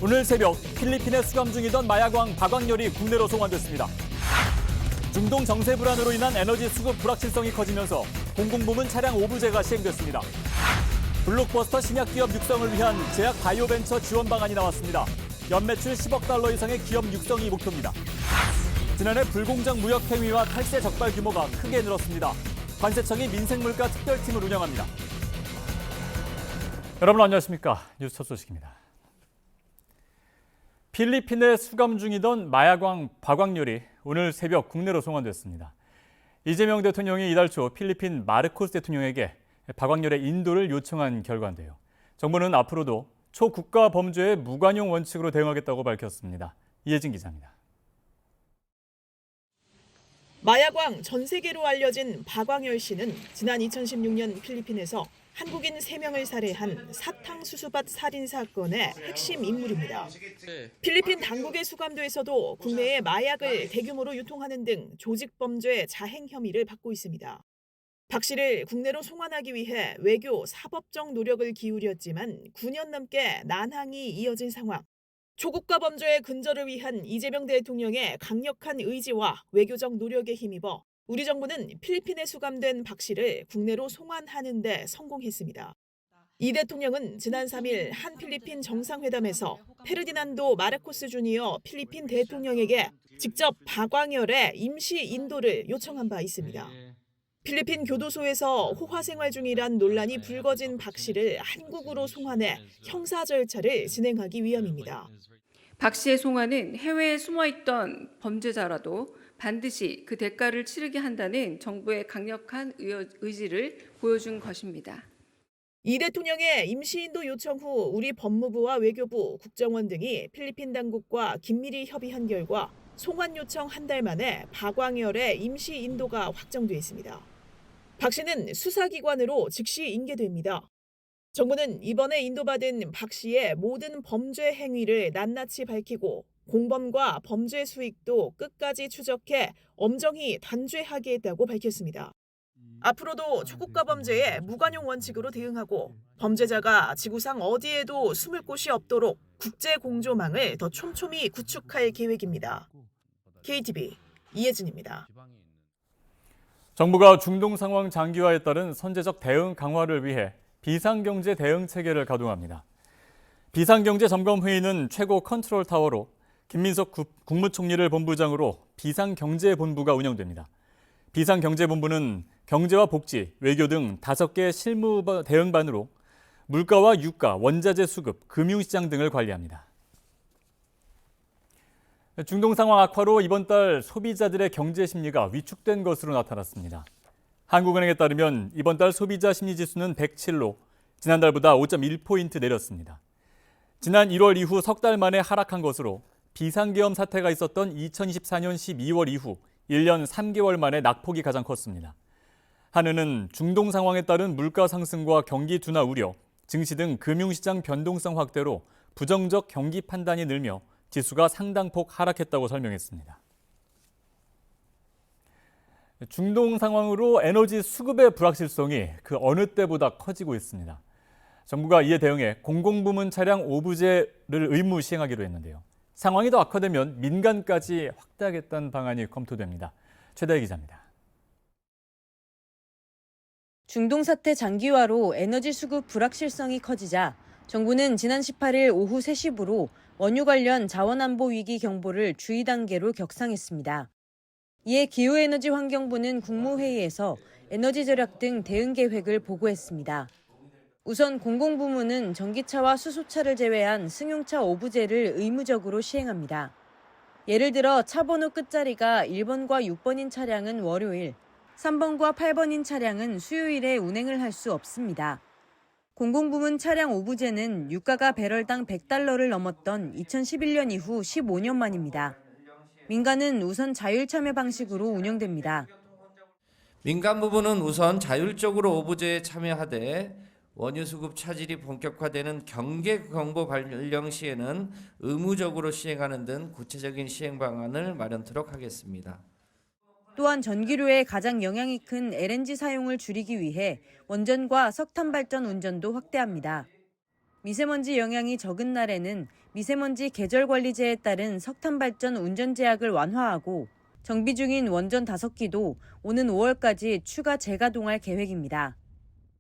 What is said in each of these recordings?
오늘 새벽 필리핀에 수감 중이던 마약왕 박광렬이 국내로 송환됐습니다. 중동 정세 불안으로 인한 에너지 수급 불확실성이 커지면서 공공부문 차량 오부제가 시행됐습니다. 블록버스터 신약 기업 육성을 위한 제약 바이오 벤처 지원 방안이 나왔습니다. 연매출 10억 달러 이상의 기업 육성이 목표입니다. 지난해 불공정 무역 행위와 탈세 적발 규모가 크게 늘었습니다. 관세청이 민생물가 특별팀을 운영합니다. 여러분 안녕하십니까? 뉴스 첫 소식입니다. 필리핀에 수감 중이던 마약왕 박광렬이 오늘 새벽 국내로 송환됐습니다. 이재명 대통령이 이달 초 필리핀 마르코스 대통령에게 박광렬의 인도를 요청한 결과인데요. 정부는 앞으로도 초국가 범죄의 무관용 원칙으로 대응하겠다고 밝혔습니다. 이혜진 기자입니다. 마약왕 전 세계로 알려진 박광렬 씨는 지난 2016년 필리핀에서 한국인 3명을 살해한 사탕수수밭 살인 사건의 핵심 인물입니다. 필리핀 당국의 수감도에서도 국내에 마약을 대규모로 유통하는 등 조직범죄 자행 혐의를 받고 있습니다. 박 씨를 국내로 송환하기 위해 외교, 사법적 노력을 기울였지만 9년 넘게 난항이 이어진 상황. 초국가 범죄의 근절을 위한 이재명 대통령의 강력한 의지와 외교적 노력에 힘입어 우리 정부는 필리핀에 수감된 박 씨를 국내로 송환하는 데 성공했습니다. 이 대통령은 지난 3일 한 필리핀 정상회담에서 페르디난도 마르코스 주니어 필리핀 대통령에게 직접 박광렬의 임시 인도를 요청한 바 있습니다. 필리핀 교도소에서 호화 생활 중이란 논란이 불거진 박 씨를 한국으로 송환해 형사 절차를 진행하기 위함입니다. 박 씨의 송환은 해외에 숨어있던 범죄자라도 반드시 그 대가를 치르게 한다는 정부의 강력한 의지를 보여준 것입니다. 이 대통령의 임시인도 요청 후 우리 법무부와 외교부, 국정원 등이 필리핀 당국과 긴밀히 협의한 결과 송환 요청 한 달 만에 박광렬의 임시인도가 확정돼 있습니다. 박 씨는 수사기관으로 즉시 인계됩니다. 정부는 이번에 인도받은 박 씨의 모든 범죄 행위를 낱낱이 밝히고 공범과 범죄 수익도 끝까지 추적해 엄정히 단죄하겠다고 밝혔습니다. 앞으로도 초국가 범죄에 무관용 원칙으로 대응하고 범죄자가 지구상 어디에도 숨을 곳이 없도록 국제 공조망을 더 촘촘히 구축할 계획입니다. KTV 이혜진입니다. 정부가 중동 상황 장기화에 따른 선제적 대응 강화를 위해 비상경제 대응 체계를 가동합니다. 비상경제 점검회의는 최고 컨트롤 타워로 김민석 국무총리를 본부장으로 비상경제본부가 운영됩니다. 비상경제본부는 경제와 복지, 외교 등 5개 실무 대응반으로 물가와 유가, 원자재 수급, 금융시장 등을 관리합니다. 중동 상황 악화로 이번 달 소비자들의 경제 심리가 위축된 것으로 나타났습니다. 한국은행에 따르면 이번 달 소비자 심리지수는 107로 지난달보다 5.1포인트 내렸습니다. 지난 1월 이후 석 달 만에 하락한 것으로 비상계엄 사태가 있었던 2024년 12월 이후 1년 3개월 만에 낙폭이 가장 컸습니다. 한은은 중동 상황에 따른 물가 상승과 경기 둔화 우려, 증시 등 금융시장 변동성 확대로 부정적 경기 판단이 늘며 지수가 상당폭 하락했다고 설명했습니다. 중동 상황으로 에너지 수급의 불확실성이 그 어느 때보다 커지고 있습니다. 정부가 이에 대응해 공공부문 차량 오부제를 의무 시행하기로 했는데요. 상황이 더 악화되면 민간까지 확대하겠다는 방안이 검토됩니다. 최다희 기자입니다. 중동 사태 장기화로 에너지 수급 불확실성이 커지자 정부는 지난 18일 오후 3시부로 원유 관련 자원안보 위기 경보를 주의 단계로 격상했습니다. 이에 기후에너지환경부는 국무회의에서 에너지 절약 등 대응 계획을 보고했습니다. 우선 공공부문은 전기차와 수소차를 제외한 승용차 오부제를 의무적으로 시행합니다. 예를 들어 차 번호 끝자리가 1번과 6번인 차량은 월요일, 3번과 8번인 차량은 수요일에 운행을 할 수 없습니다. 공공부문 차량 오부제는 유가가 배럴당 $100를 넘었던 2011년 이후 15년 만입니다. 민간은 우선 자율 참여 방식으로 운영됩니다. 민간 부분은 우선 자율적으로 오부제에 참여하되 원유 수급 차질이 본격화되는 경계 경보 발령 시에는 의무적으로 시행하는 등 구체적인 시행 방안을 마련토록 하겠습니다. 또한 전기료에 가장 영향이 큰 LNG 사용을 줄이기 위해 원전과 석탄 발전 운전도 확대합니다. 미세먼지 영향이 적은 날에는 미세먼지 계절관리제에 따른 석탄 발전 운전 제약을 완화하고 정비 중인 원전 5기도 오는 5월까지 추가 재가동할 계획입니다.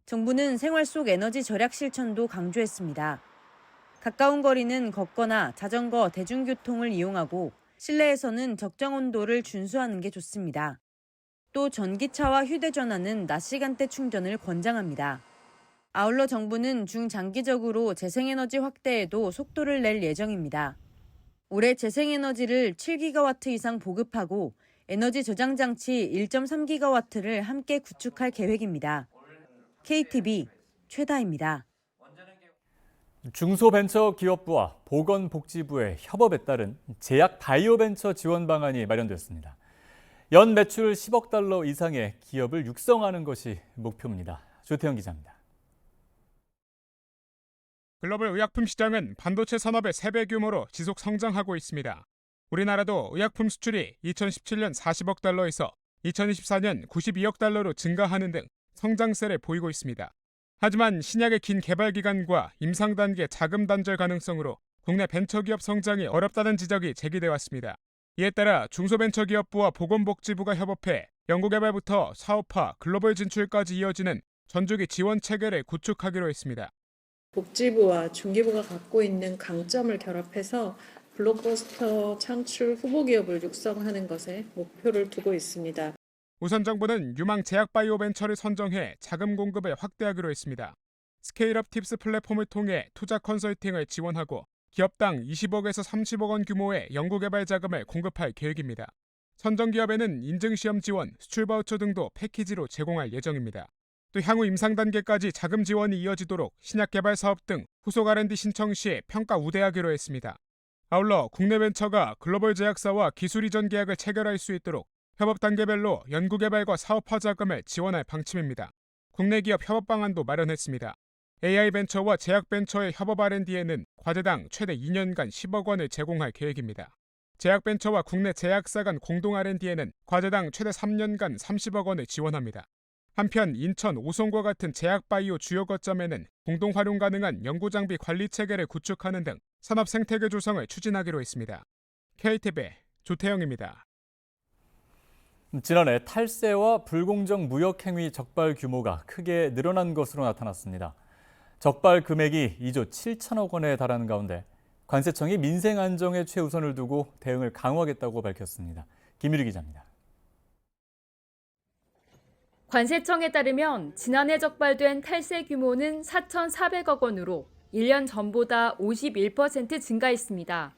정부는 생활 속 에너지 절약 실천도 강조했습니다. 가까운 거리는 걷거나 자전거, 대중교통을 이용하고 실내에서는 적정 온도를 준수하는 게 좋습니다. 또 전기차와 휴대전화는 낮 시간대 충전을 권장합니다. 아울러 정부는 중장기적으로 재생에너지 확대에도 속도를 낼 예정입니다. 올해 재생에너지를 7기가와트 이상 보급하고 에너지 저장 장치 1.3기가와트를 함께 구축할 계획입니다. KTV 최다입니다. 중소벤처기업부와 보건복지부의 협업에 따른 제약 바이오벤처 지원 방안이 마련됐습니다. 연 매출 10억 달러 이상의 기업을 육성하는 것이 목표입니다. 조태영 기자입니다. 글로벌 의약품 시장은 반도체 산업의 3배 규모로 지속 성장하고 있습니다. 우리나라도 의약품 수출이 2017년 40억 달러에서 2024년 92억 달러로 증가하는 등 성장세를 보이고 있습니다. 하지만 신약의 긴 개발 기간과 임상 단계 자금 단절 가능성으로 국내 벤처기업 성장이 어렵다는 지적이 제기돼 왔습니다. 이에 따라 중소벤처기업부와 보건복지부가 협업해 연구개발부터 사업화, 글로벌 진출까지 이어지는 전주기 지원 체계를 구축하기로 했습니다. 복지부와 중기부가 갖고 있는 강점을 결합해서 블록버스터 창출 후보기업을 육성하는 것에 목표를 두고 있습니다. 우선 정부는 유망 제약바이오벤처를 선정해 자금 공급을 확대하기로 했습니다. 스케일업 팁스 플랫폼을 통해 투자 컨설팅을 지원하고 기업당 20억에서 30억 원 규모의 연구개발 자금을 공급할 계획입니다. 선정 기업에는 인증시험 지원, 수출 바우처 등도 패키지로 제공할 예정입니다. 또 향후 임상 단계까지 자금 지원이 이어지도록 신약 개발 사업 등 후속 R&D 신청 시 평가 우대하기로 했습니다. 아울러 국내 벤처가 글로벌 제약사와 기술 이전 계약을 체결할 수 있도록 협업 단계별로 연구개발과 사업화 자금을 지원할 방침입니다. 국내 기업 협업 방안도 마련했습니다. AI 벤처와 제약 벤처의 협업 R&D에는 과제당 최대 2년간 10억 원을 제공할 계획입니다. 제약 벤처와 국내 제약사 간 공동 R&D에는 과제당 최대 3년간 30억 원을 지원합니다. 한편 인천 오송과 같은 제약바이오 주요 거점에는 공동 활용 가능한 연구장비 관리 체계를 구축하는 등 산업 생태계 조성을 추진하기로 했습니다. KTV 조태영입니다. 지난해 탈세와 불공정 무역 행위 적발 규모가 크게 늘어난 것으로 나타났습니다. 적발 금액이 2조 7천억 원에 달하는 가운데 관세청이 민생 안정에 최우선을 두고 대응을 강화하겠다고 밝혔습니다. 김유리 기자입니다. 관세청에 따르면 지난해 적발된 탈세 규모는 4,400억 원으로 1년 전보다 51% 증가했습니다.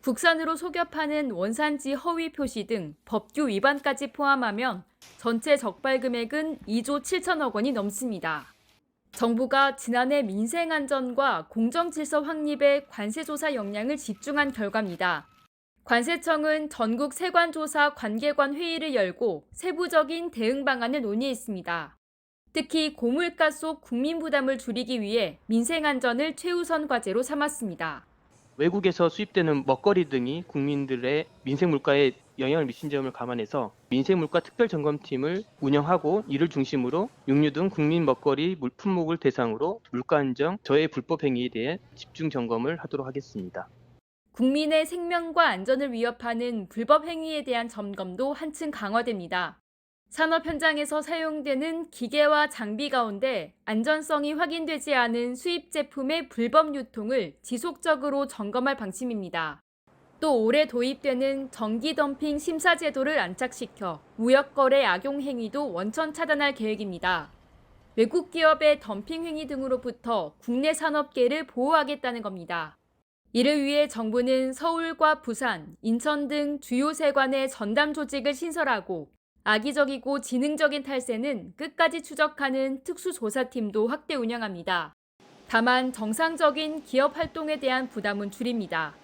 국산으로 속여 파는 원산지 허위 표시 등 법규 위반까지 포함하면 전체 적발 금액은 2조 7천억 원이 넘습니다. 정부가 지난해 민생 안전과 공정 질서 확립에 관세 조사 역량을 집중한 결과입니다. 관세청은 전국 세관조사 관계관 회의를 열고 세부적인 대응 방안을 논의했습니다. 특히 고물가 속 국민 부담을 줄이기 위해 민생 안전을 최우선 과제로 삼았습니다. 외국에서 수입되는 먹거리 등이 국민들의 민생 물가에 영향을 미친 점을 감안해서 민생 물가 특별 점검팀을 운영하고 이를 중심으로 육류 등 국민 먹거리 품목을 대상으로 물가 안정, 저해 불법 행위에 대해 집중 점검을 하도록 하겠습니다. 국민의 생명과 안전을 위협하는 불법 행위에 대한 점검도 한층 강화됩니다. 산업 현장에서 사용되는 기계와 장비 가운데 안전성이 확인되지 않은 수입 제품의 불법 유통을 지속적으로 점검할 방침입니다. 또 올해 도입되는 정기 덤핑 심사 제도를 안착시켜 무역거래 악용 행위도 원천 차단할 계획입니다. 외국 기업의 덤핑 행위 등으로부터 국내 산업계를 보호하겠다는 겁니다. 이를 위해 정부는 서울과 부산, 인천 등 주요 세관의 전담 조직을 신설하고 악의적이고 지능적인 탈세는 끝까지 추적하는 특수조사팀도 확대 운영합니다. 다만 정상적인 기업 활동에 대한 부담은 줄입니다.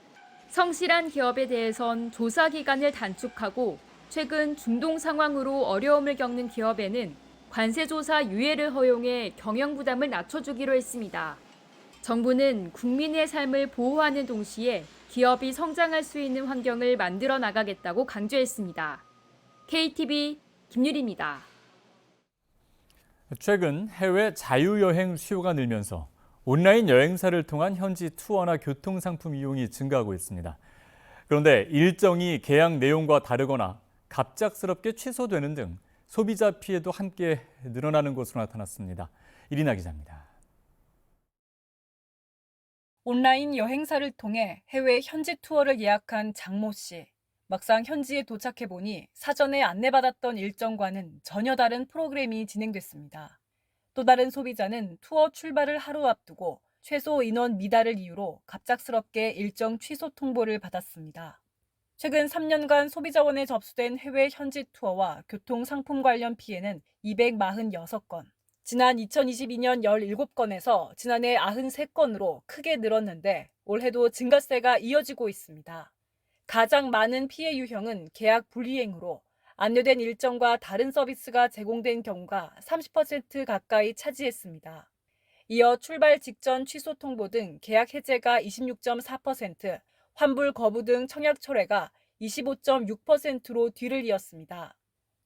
성실한 기업에 대해선 조사 기간을 단축하고 최근 중동 상황으로 어려움을 겪는 기업에는 관세조사 유예를 허용해 경영 부담을 낮춰주기로 했습니다. 정부는 국민의 삶을 보호하는 동시에 기업이 성장할 수 있는 환경을 만들어 나가겠다고 강조했습니다. KTV 김유리입니다. 최근 해외 자유여행 수요가 늘면서 온라인 여행사를 통한 현지 투어나 교통상품 이용이 증가하고 있습니다. 그런데 일정이 계약 내용과 다르거나 갑작스럽게 취소되는 등 소비자 피해도 함께 늘어나는 것으로 나타났습니다. 이리나 기자입니다. 온라인 여행사를 통해 해외 현지 투어를 예약한 장모 씨. 막상 현지에 도착해보니 사전에 안내받았던 일정과는 전혀 다른 프로그램이 진행됐습니다. 또 다른 소비자는 투어 출발을 하루 앞두고 최소 인원 미달을 이유로 갑작스럽게 일정 취소 통보를 받았습니다. 최근 3년간 소비자원에 접수된 해외 현지 투어와 교통상품 관련 피해는 246건, 지난 2022년 17건에서 지난해 93건으로 크게 늘었는데 올해도 증가세가 이어지고 있습니다. 가장 많은 피해 유형은 계약 불이행으로 안내된 일정과 다른 서비스가 제공된 경우가 30% 가까이 차지했습니다. 이어 출발 직전 취소 통보 등 계약 해제가 26.4%, 환불 거부 등 청약 철회가 25.6%로 뒤를 이었습니다.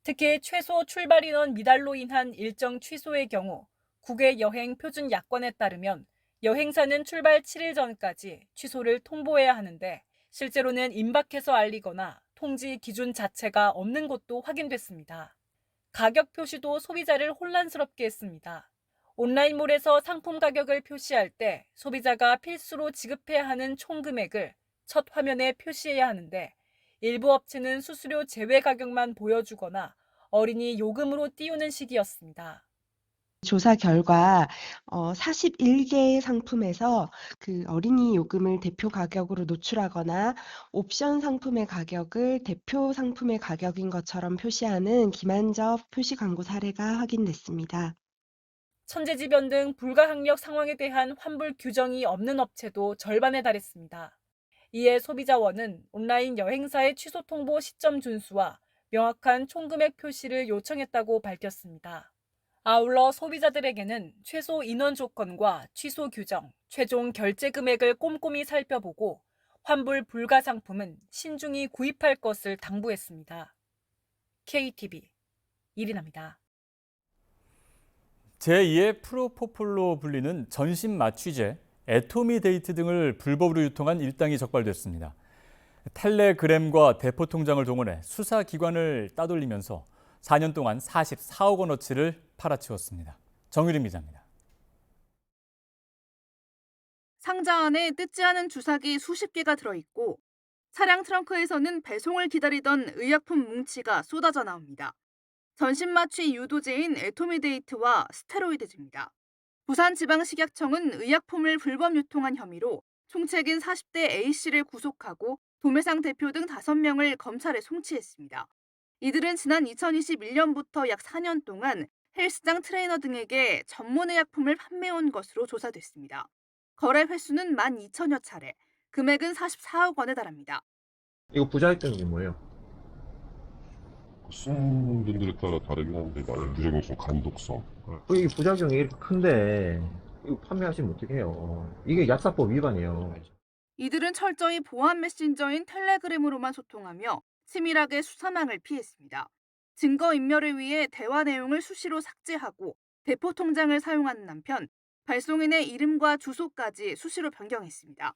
특히 최소 출발 인원 미달로 인한 일정 취소의 경우 국외 여행 표준 약관에 따르면 여행사는 출발 7일 전까지 취소를 통보해야 하는데 실제로는 임박해서 알리거나 통지 기준 자체가 없는 것도 확인됐습니다. 가격 표시도 소비자를 혼란스럽게 했습니다. 온라인몰에서 상품 가격을 표시할 때 소비자가 필수로 지급해야 하는 총 금액을 첫 화면에 표시해야 하는데 일부 업체는 수수료 제외 가격만 보여주거나 어린이 요금으로 띄우는 식이었습니다. 조사 결과 41개의 상품에서 그 어린이 요금을 대표 가격으로 노출하거나 옵션 상품의 가격을 대표 상품의 가격인 것처럼 표시하는 기만적 표시 광고 사례가 확인됐습니다. 천재지변 등 불가항력 상황에 대한 환불 규정이 없는 업체도 절반에 달했습니다. 이에 소비자원은 온라인 여행사의 취소 통보 시점 준수와 명확한 총금액 표시를 요청했다고 밝혔습니다. 아울러 소비자들에게는 최소 인원 조건과 취소 규정, 최종 결제 금액을 꼼꼼히 살펴보고 환불 불가 상품은 신중히 구입할 것을 당부했습니다. KTV 이리나입니다. 제2의 프로포폴로 불리는 전신 마취제, 애토미 데이트 등을 불법으로 유통한 일당이 적발됐습니다. 텔레그램과 대포통장을 동원해 수사기관을 따돌리면서 4년 동안 44억 원어치를 팔아치웠습니다. 정유림 기자입니다. 상자 안에 뜯지 않은 주사기 수십 개가 들어있고 차량 트렁크에서는 배송을 기다리던 의약품 뭉치가 쏟아져 나옵니다. 전신마취 유도제인 애토미데이트와 스테로이드제입니다. 부산지방식약청은 의약품을 불법 유통한 혐의로 총책인 40대 A씨를 구속하고 도매상 대표 등 5명을 검찰에 송치했습니다. 이들은 지난 2021년부터 약 4년 동안 헬스장 트레이너 등에게 전문 의약품을 판매해온 것으로 조사됐습니다. 거래 횟수는 12,000여 차례, 금액은 44억 원에 달합니다. 이거 부작용이 뭐예요? 쓰는 분들에 따라 다르긴 한데 나는 무작용성, 간독성. 이게 부작용이 이렇게 큰데 이거 판매하시면 어떡해요? 이게 약사법 위반이에요. 이들은 철저히 보안 메신저인 텔레그램으로만 소통하며 치밀하게 수사망을 피했습니다. 증거인멸을 위해 대화 내용을 수시로 삭제하고 대포 통장을 사용하는 한편 발송인의 이름과 주소까지 수시로 변경했습니다.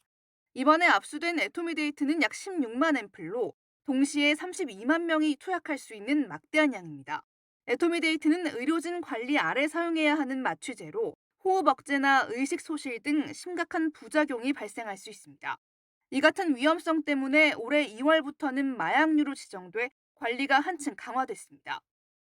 이번에 압수된 애토미데이트는 약 16만 앰플로 동시에 32만 명이 투약할 수 있는 막대한 양입니다. 애토미데이트는 의료진 관리 아래 사용해야 하는 마취제로 호흡 억제나 의식 소실 등 심각한 부작용이 발생할 수 있습니다. 이 같은 위험성 때문에 올해 2월부터는 마약류로 지정돼 관리가 한층 강화됐습니다.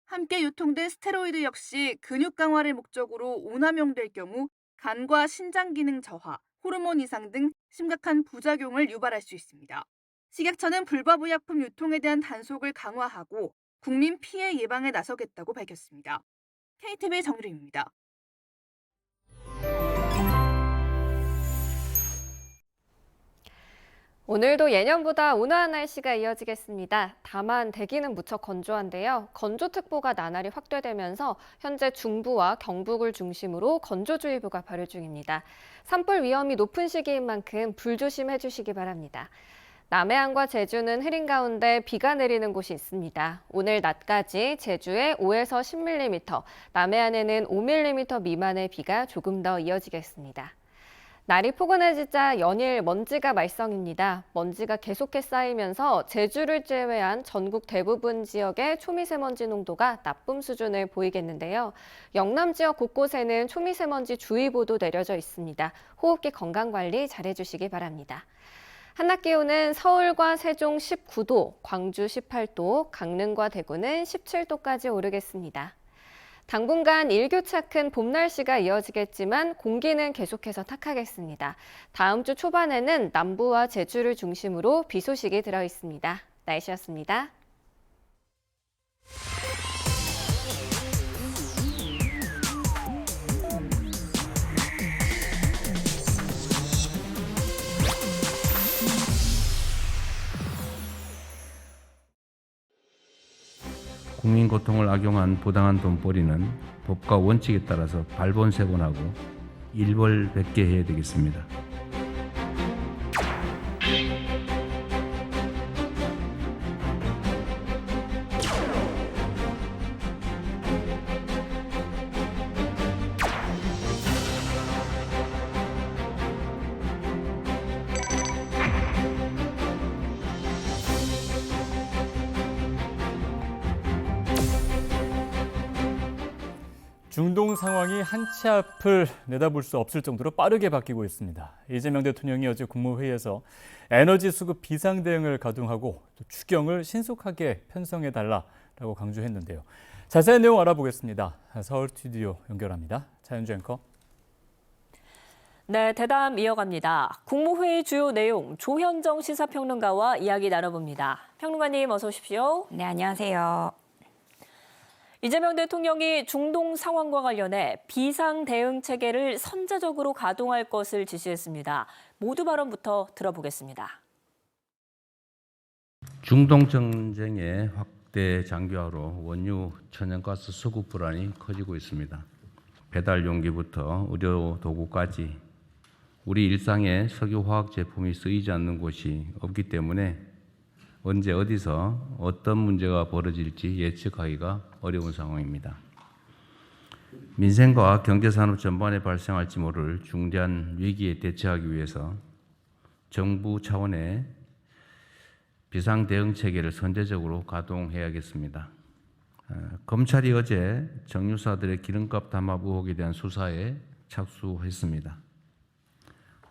함께 유통된 스테로이드 역시 근육 강화를 목적으로 오남용될 경우 간과 신장 기능 저하, 호르몬 이상 등 심각한 부작용을 유발할 수 있습니다. 식약처는 불법 의약품 유통에 대한 단속을 강화하고 국민 피해 예방에 나서겠다고 밝혔습니다. KTV 정유림입니다. 오늘도 예년보다 온화한 날씨가 이어지겠습니다. 다만 대기는 무척 건조한데요. 건조특보가 나날이 확대되면서 현재 중부와 경북을 중심으로 건조주의보가 발효 중입니다. 산불 위험이 높은 시기인 만큼 불조심해 주시기 바랍니다. 남해안과 제주는 흐린 가운데 비가 내리는 곳이 있습니다. 오늘 낮까지 제주에 5에서 10mm, 남해안에는 5mm 미만의 비가 조금 더 이어지겠습니다. 날이 포근해지자 연일 먼지가 말썽입니다. 먼지가 계속해 쌓이면서 제주를 제외한 전국 대부분 지역의 초미세먼지 농도가 나쁨 수준을 보이겠는데요. 영남 지역 곳곳에는 초미세먼지 주의보도 내려져 있습니다. 호흡기 건강관리 잘해주시기 바랍니다. 한낮 기온은 서울과 세종 19도, 광주 18도, 강릉과 대구는 17도까지 오르겠습니다. 당분간 일교차 큰 봄 날씨가 이어지겠지만 공기는 계속해서 탁하겠습니다. 다음 주 초반에는 남부와 제주를 중심으로 비 소식이 들어 있습니다. 날씨였습니다. 국민 고통을 악용한 부당한 돈벌이는 법과 원칙에 따라서 발본색원하고 일벌백계 해야 되겠습니다. 중동 상황이 한 치 앞을 내다볼 수 없을 정도로 빠르게 바뀌고 있습니다. 이재명 대통령이 어제 국무회의에서 에너지 수급 비상 대응을 가동하고 또 추경을 신속하게 편성해달라고 강조했는데요. 자세한 내용 알아보겠습니다. 서울 스튜디오 연결합니다. 차윤주 앵커. 네, 대담 이어갑니다. 국무회의 주요 내용 조현정 시사평론가와 이야기 나눠봅니다. 평론가님 어서 오십시오. 네, 안녕하세요. 이재명 대통령이 중동 상황과 관련해 비상 대응 체계를 선제적으로 가동할 것을 지시했습니다. 모두 발언부터 들어보겠습니다. 중동 전쟁의 확대 장기화로 원유, 천연가스 수급 불안이 커지고 있습니다. 배달 용기부터 의료 도구까지 우리 일상에 석유 화학 제품이 쓰이지 않는 곳이 없기 때문에 언제 어디서 어떤 문제가 벌어질지 예측하기가 어려운 상황입니다. 민생과 경제산업 전반에 발생할지 모를 중대한 위기에 대처하기 위해서 정부 차원의 비상대응체계를 선제적으로 가동해야겠습니다. 검찰이 어제 정유사들의 기름값 담합 의혹에 대한 수사에 착수했습니다.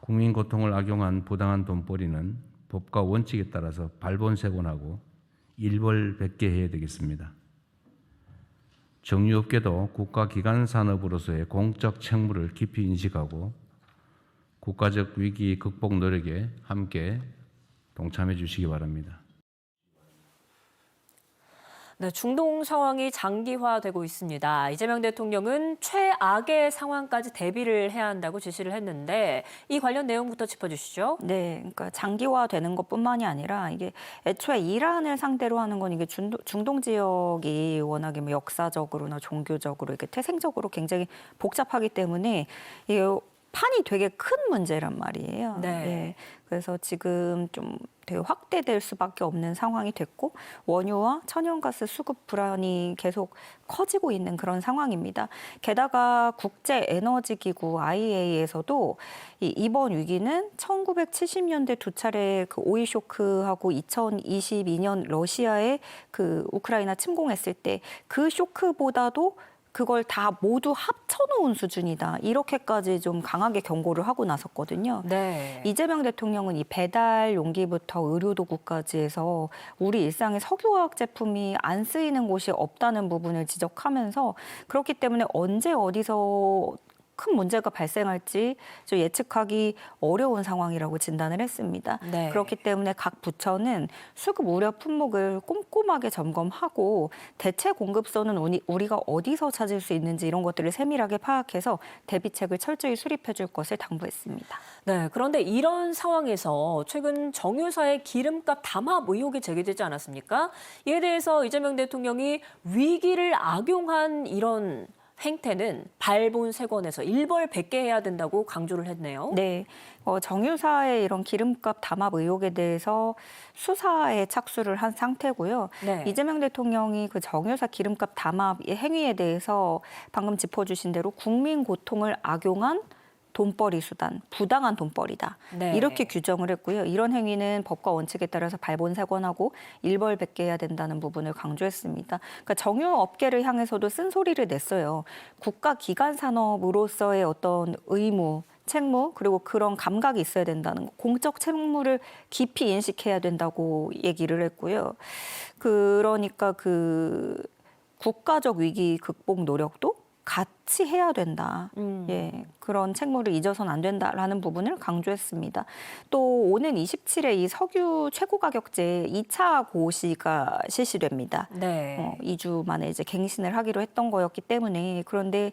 국민 고통을 악용한 부당한 돈벌이는 법과 원칙에 따라서 발본색원하고 일벌백계 해야 되겠습니다. 정유업계도 국가기관 산업으로서의 공적 책무를 깊이 인식하고 국가적 위기 극복 노력에 함께 동참해 주시기 바랍니다. 네, 중동 상황이 장기화되고 있습니다. 이재명 대통령은 최악의 상황까지 대비를 해야 한다고 지시를 했는데 이 관련 내용부터 짚어주시죠. 네, 그러니까 장기화되는 것뿐만이 아니라 이게 애초에 이란을 상대로 하는 건 이게 중동 지역이 워낙에 뭐 역사적으로나 종교적으로 이렇게 태생적으로 굉장히 복잡하기 때문에 이게 판이 되게 큰 문제란 말이에요. 네. 네. 그래서 지금 좀 되게 확대될 수밖에 없는 상황이 됐고 원유와 천연가스 수급 불안이 계속 커지고 있는 그런 상황입니다. 게다가 국제에너지기구 IEA에서도 이번 위기는 1970년대 두 차례 그 오일 쇼크하고 2022년 러시아의 그 우크라이나 침공했을 때 그 쇼크보다도 그걸 다 모두 합쳐놓은 수준이다. 이렇게까지 좀 강하게 경고를 하고 나섰거든요. 네. 이재명 대통령은 이 배달 용기부터 의료도구까지 해서 우리 일상에 석유화학 제품이 안 쓰이는 곳이 없다는 부분을 지적하면서 그렇기 때문에 언제 어디서 큰 문제가 발생할지 좀 예측하기 어려운 상황이라고 진단을 했습니다. 네. 그렇기 때문에 각 부처는 수급 우려 품목을 꼼꼼하게 점검하고 대체 공급선은 우리가 어디서 찾을 수 있는지 이런 것들을 세밀하게 파악해서 대비책을 철저히 수립해 줄 것을 당부했습니다. 네, 그런데 이런 상황에서 최근 정유사의 기름값 담합 의혹이 제기되지 않았습니까? 이에 대해서 이재명 대통령이 위기를 악용한 이런 행태는 발본색원에서 일벌백계해야 된다고 강조를 했네요. 네, 정유사의 이런 기름값 담합 의혹에 대해서 수사에 착수를 한 상태고요. 네. 이재명 대통령이 그 정유사 기름값 담합 행위에 대해서 방금 짚어주신 대로 국민 고통을 악용한 돈벌이 수단, 부당한 돈벌이다. 네. 이렇게 규정을 했고요. 이런 행위는 법과 원칙에 따라서 발본색원하고 일벌백계해야 된다는 부분을 강조했습니다. 그러니까 정유업계를 향해서도 쓴소리를 냈어요. 국가기관 산업으로서의 어떤 의무, 책무, 그리고 그런 감각이 있어야 된다는 거. 공적 책무를 깊이 인식해야 된다고 얘기를 했고요. 그러니까 그 국가적 위기 극복 노력도 같이 해야 된다. 예, 그런 책무를 잊어서는 안 된다라는 부분을 강조했습니다. 또 오는 27일 이 석유 최고가격제 2차 고시가 실시됩니다. 네. 2주 만에 이제 갱신을 하기로 했던 거였기 때문에 그런데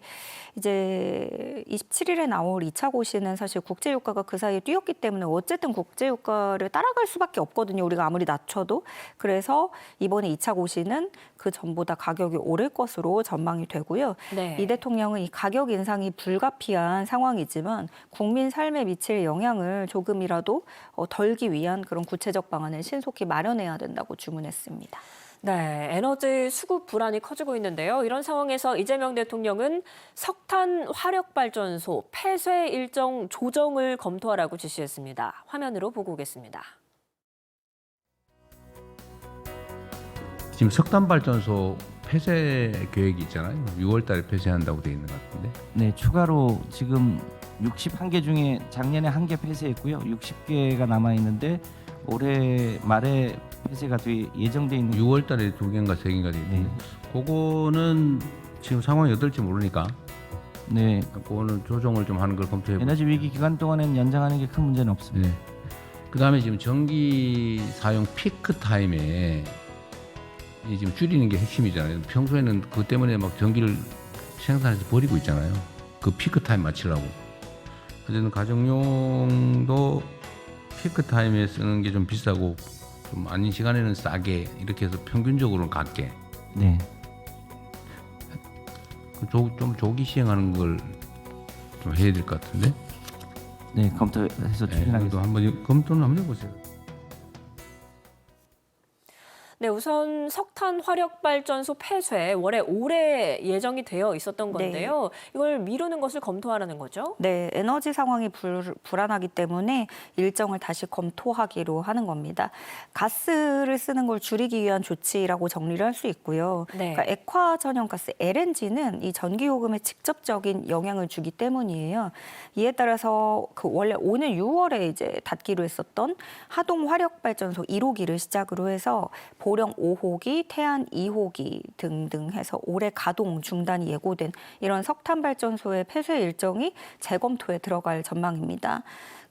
이제 27일에 나올 2차 고시는 사실 국제유가가 그 사이에 뛰었기 때문에 어쨌든 국제유가를 따라갈 수밖에 없거든요. 우리가 아무리 낮춰도. 그래서 이번에 2차 고시는 그 전보다 가격이 오를 것으로 전망이 되고요. 네. 이 대통령은 이 가격 인상이 불가피한 상황이지만 국민 삶에 미칠 영향을 조금이라도 덜기 위한 그런 구체적 방안을 신속히 마련해야 된다고 주문했습니다. 네, 에너지 수급 불안이 커지고 있는데요. 이런 상황에서 이재명 대통령은 석탄 화력발전소 폐쇄 일정 조정을 검토하라고 지시했습니다. 화면으로 보고 오겠습니다. 지금 석탄발전소 폐쇄 계획이 있잖아요. 6월 달에 폐쇄한다고 돼 있는 것 같은데. 네, 추가로 지금 61개 중에 작년에 1개 폐쇄했고요. 60개가 남아 있는데 올해 말에 폐쇄가 예정돼 있는 6월 달에 2개인가 3개인가 돼 있는데. 그거는 지금 상황이 어떨지 모르니까. 네, 그거는 조정을 좀 하는 걸 검토해 보죠. 에너지 위기 기간 동안에는 연장하는 게 큰 문제는 없습니다. 네. 그다음에 지금 전기 사용 피크 타임에 이 지금 줄이는 게 핵심이잖아요. 평소에는 그것 때문에 막 전기를 생산해서 버리고 있잖아요. 그 피크 타임 맞추려고. 어쨌든 가정용도 피크 타임에 쓰는 게 좀 비싸고 좀 아닌 시간에는 싸게 이렇게 해서 평균적으로 갖게. 네. 좀 조기 시행하는 걸 좀 해야 될 것 같은데. 네, 검토해서 추진하겠습니다. 한번 검토는 한번 해보세요. 네, 우선 석탄 화력발전소 폐쇄 원래 올해 예정이 되어 있었던 건데요. 이걸 미루는 것을 검토하라는 거죠? 네, 에너지 상황이 불안하기 때문에 일정을 다시 검토하기로 하는 겁니다. 가스를 쓰는 걸 줄이기 위한 조치라고 정리를 할 수 있고요. 네. 그러니까 액화 전용가스 LNG는 이 전기요금에 직접적인 영향을 주기 때문이에요. 이에 따라서 그 원래 오는 6월에 이제 닫기로 했었던 하동 화력발전소 1호기를 시작으로 해서 보령 5호기, 태안 2호기 등등 해서 올해 가동 중단이 예고된 이런 석탄 발전소의 폐쇄 일정이 재검토에 들어갈 전망입니다.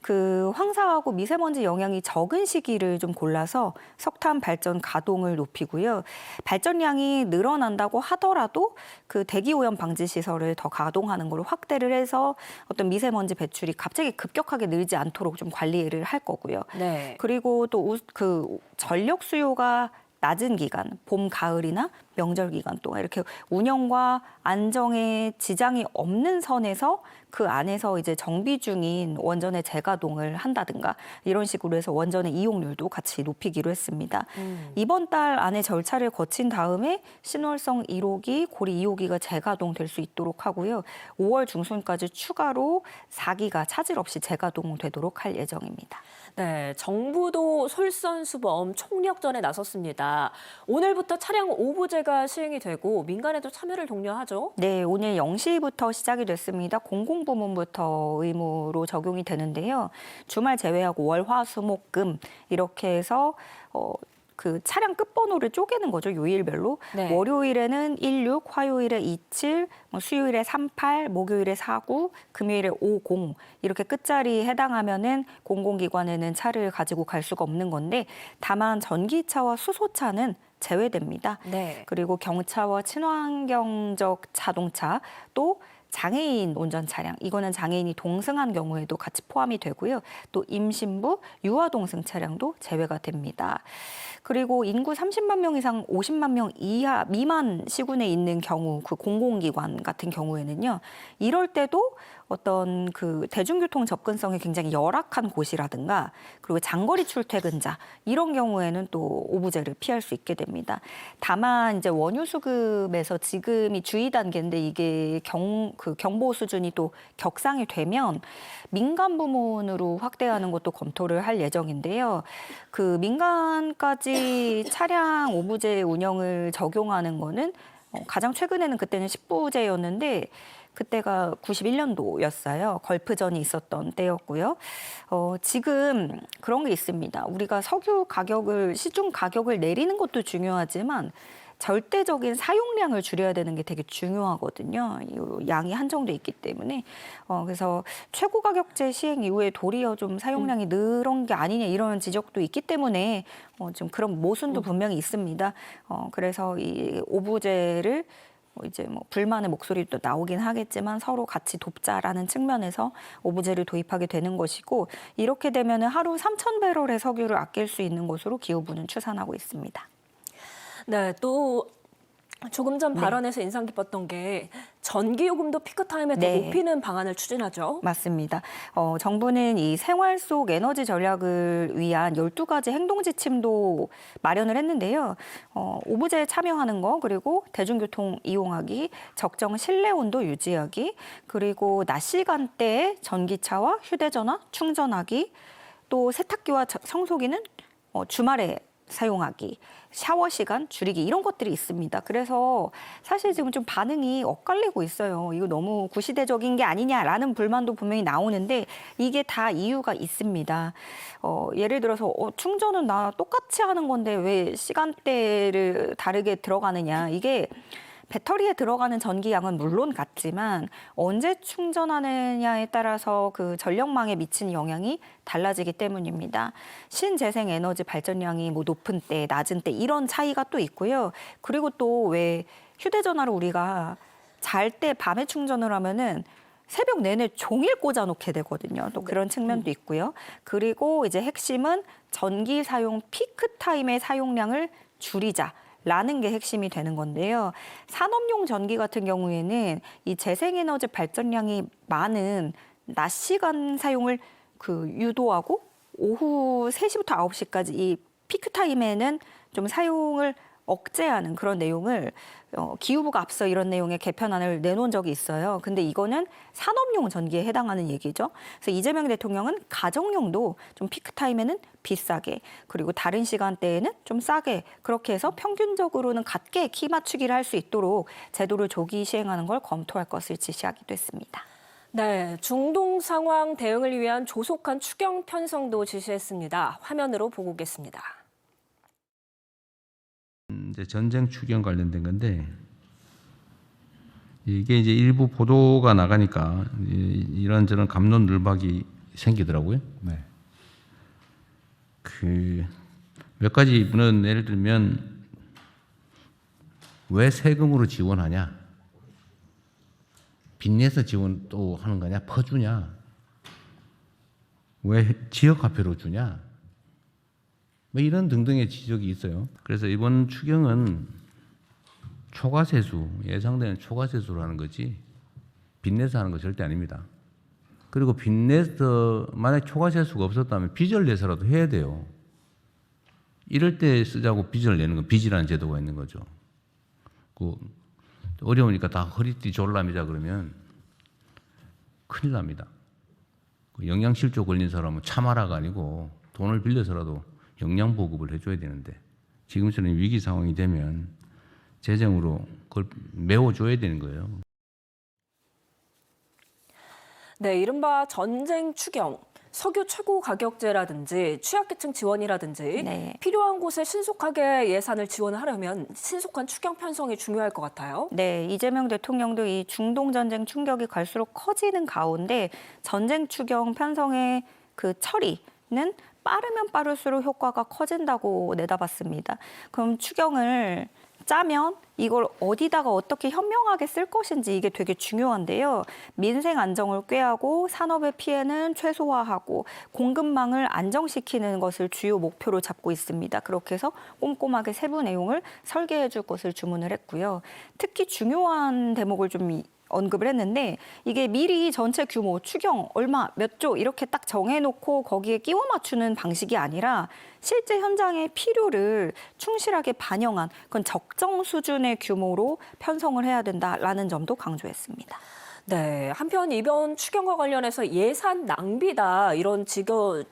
그 황사하고 미세먼지 영향이 적은 시기를 좀 골라서 석탄 발전 가동을 높이고요. 발전량이 늘어난다고 하더라도 그 대기 오염 방지 시설을 더 가동하는 걸로 확대를 해서 어떤 미세먼지 배출이 갑자기 급격하게 늘지 않도록 좀 관리를 할 거고요. 네. 그리고 또 그 전력 수요가 낮은 기간, 봄, 가을이나 명절 기간 동안 이렇게 운영과 안정에 지장이 없는 선에서 그 안에서 이제 정비 중인 원전의 재가동을 한다든가 이런 식으로 해서 원전의 이용률도 같이 높이기로 했습니다. 이번 달 안에 절차를 거친 다음에 신월성 1호기, 고리 2호기가 재가동될 수 있도록 하고요. 5월 중순까지 추가로 4기가 차질 없이 재가동되도록 할 예정입니다. 네, 정부도 솔선수범 총력전에 나섰습니다. 오늘부터 차량 오부제가 시행이 되고 민간에도 참여를 독려하죠. 네, 오늘 0시부터 시작이 됐습니다. 공공부문부터 의무로 적용이 되는데요. 주말 제외하고 월, 화, 수, 목, 금 이렇게 해서 그 차량 끝번호를 쪼개는 거죠. 요일별로. 네. 월요일에는 16, 화요일에 27, 수요일에 38, 목요일에 49, 금요일에 50 이렇게 끝자리에 해당하면은 공공기관에는 차를 가지고 갈 수가 없는 건데 다만 전기차와 수소차는 제외됩니다. 네. 그리고 경차와 친환경적 자동차 또 장애인 운전 차량, 이거는 장애인이 동승한 경우에도 같이 포함이 되고요. 또 임신부, 유아 동승 차량도 제외가 됩니다. 그리고 인구 30만 명 이상 50만 명 이하 미만 시군에 있는 경우, 그 공공기관 같은 경우에는요. 이럴 때도 어떤 그 대중교통 접근성이 굉장히 열악한 곳이라든가 그리고 장거리 출퇴근자 이런 경우에는 또 오부제를 피할 수 있게 됩니다. 다만 이제 원유 수급에서 지금이 주의 단계인데 이게 경보 수준이 또 격상이 되면 민간 부문으로 확대하는 것도 검토를 할 예정인데요. 그 민간까지 차량 오부제 운영을 적용하는 거는 가장 최근에는 그때는 10부제였는데 그때가 91년도였어요. 걸프전이 있었던 때였고요. 지금 그런 게 있습니다. 우리가 석유 가격을 시중 가격을 내리는 것도 중요하지만 절대적인 사용량을 줄여야 되는 게 되게 중요하거든요. 이 양이 한정돼 있기 때문에 그래서 최고 가격제 시행 이후에 도리어 좀 사용량이 늘은 게 아니냐 이런 지적도 있기 때문에 좀 그런 모순도 분명히 있습니다. 그래서 이 오부제를 이제 뭐 불만의 목소리도 나오긴 하겠지만 서로 같이 돕자라는 측면에서 오부제를 도입하게 되는 것이고 이렇게 되면은 하루 3,000배럴의 석유를 아낄 수 있는 것으로 기후부는 추산하고 있습니다. 네, 또 조금 전 발언에서 인상 깊었던 게 전기요금도 피크타임에 더 높이는 방안을 추진하죠. 맞습니다. 정부는 이 생활 속 에너지 전략을 위한 12가지 행동 지침도 마련을 했는데요. 오부제에 참여하는 거, 그리고 대중교통 이용하기, 적정 실내 온도 유지하기, 그리고 낮 시간대에 전기차와 휴대전화 충전하기, 또 세탁기와 청소기는 주말에 사용하기, 샤워 시간 줄이기 이런 것들이 있습니다. 그래서 사실 지금 좀 반응이 엇갈리고 있어요. 이거 너무 구시대적인 게 아니냐라는 불만도 분명히 나오는데 이게 다 이유가 있습니다. 예를 들어서 충전은 나 똑같이 하는 건데 왜 시간대를 다르게 들어가느냐. 이게 배터리에 들어가는 전기 양은 물론 같지만 언제 충전하느냐에 따라서 그 전력망에 미치는 영향이 달라지기 때문입니다. 신재생 에너지 발전량이 뭐 높은 때, 낮은 때 이런 차이가 또 있고요. 그리고 또 왜 휴대전화를 우리가 잘 때 밤에 충전을 하면은 새벽 내내 종일 꽂아놓게 되거든요. 또 그런 측면도 있고요. 그리고 이제 핵심은 전기 사용 피크 타임의 사용량을 줄이자. 라는 게 핵심이 되는 건데요. 산업용 전기 같은 경우에는 이 재생에너지 발전량이 많은 낮 시간 사용을 유도하고 오후 3시부터 9시까지 이 피크 타임에는 좀 사용을 억제하는 그런 내용을 기후부가 앞서 이런 내용의 개편안을 내놓은 적이 있어요. 근데 이거는 산업용 전기에 해당하는 얘기죠. 그래서 이재명 대통령은 가정용도 좀 피크 타임에는 비싸게 그리고 다른 시간대에는 좀 싸게 그렇게 해서 평균적으로는 같게 키 맞추기를 할 수 있도록 제도를 조기 시행하는 걸 검토할 것을 지시하기도 했습니다. 네, 중동 상황 대응을 위한 조속한 추경 편성도 지시했습니다. 화면으로 보고 오겠습니다. 이제 전쟁 추경 관련된 건데 이게 이제 일부 보도가 나가니까 이런저런 갑론을박이 생기더라고요. 네. 몇 가지는 예를 들면 왜 세금으로 지원하냐? 빚내서 지원 또 하는 거냐? 퍼주냐? 왜 지역화폐로 주냐? 뭐 이런 등등의 지적이 있어요. 그래서 이번 추경은 초과세수, 예상되는 초과세수로 하는 거지 빚내서 하는 거 절대 아닙니다. 그리고 빚내서 만약 초과세수가 없었다면 빚을 내서라도 해야 돼요. 이럴 때 쓰자고 빚을 내는 건 빚이라는 제도가 있는 거죠. 어려우니까 다 허리띠 졸라매자 그러면 큰일 납니다. 영양실조 걸린 사람은 참아라가 아니고 돈을 빌려서라도 영양 보급을 해줘야 되는데 지금처럼 위기 상황이 되면 재정으로 그걸 메워줘야 되는 거예요. 네, 이른바 전쟁 추경, 석유 최고 가격제라든지 취약계층 지원이라든지 필요한 곳에 신속하게 예산을 지원하려면 신속한 추경 편성이 중요할 것 같아요. 네, 이재명 대통령도 이 중동 전쟁 충격이 갈수록 커지는 가운데 전쟁 추경 편성의 그 처리는 빠르면 빠를수록 효과가 커진다고 내다봤습니다. 그럼 추경을 짜면 이걸 어디다가 어떻게 현명하게 쓸 것인지 이게 되게 중요한데요. 민생 안정을 꾀하고 산업의 피해는 최소화하고 공급망을 안정시키는 것을 주요 목표로 잡고 있습니다. 그렇게 해서 꼼꼼하게 세부 내용을 설계해 줄 것을 주문을 했고요. 특히 중요한 대목을 좀 언급을 했는데 이게 미리 전체 규모, 추경 얼마, 몇 조 이렇게 딱 정해놓고 거기에 끼워 맞추는 방식이 아니라 실제 현장의 필요를 충실하게 반영한 그건 적정 수준의 규모로 편성을 해야 된다라는 점도 강조했습니다. 네, 한편 이번 추경과 관련해서 예산 낭비다 이런 지적도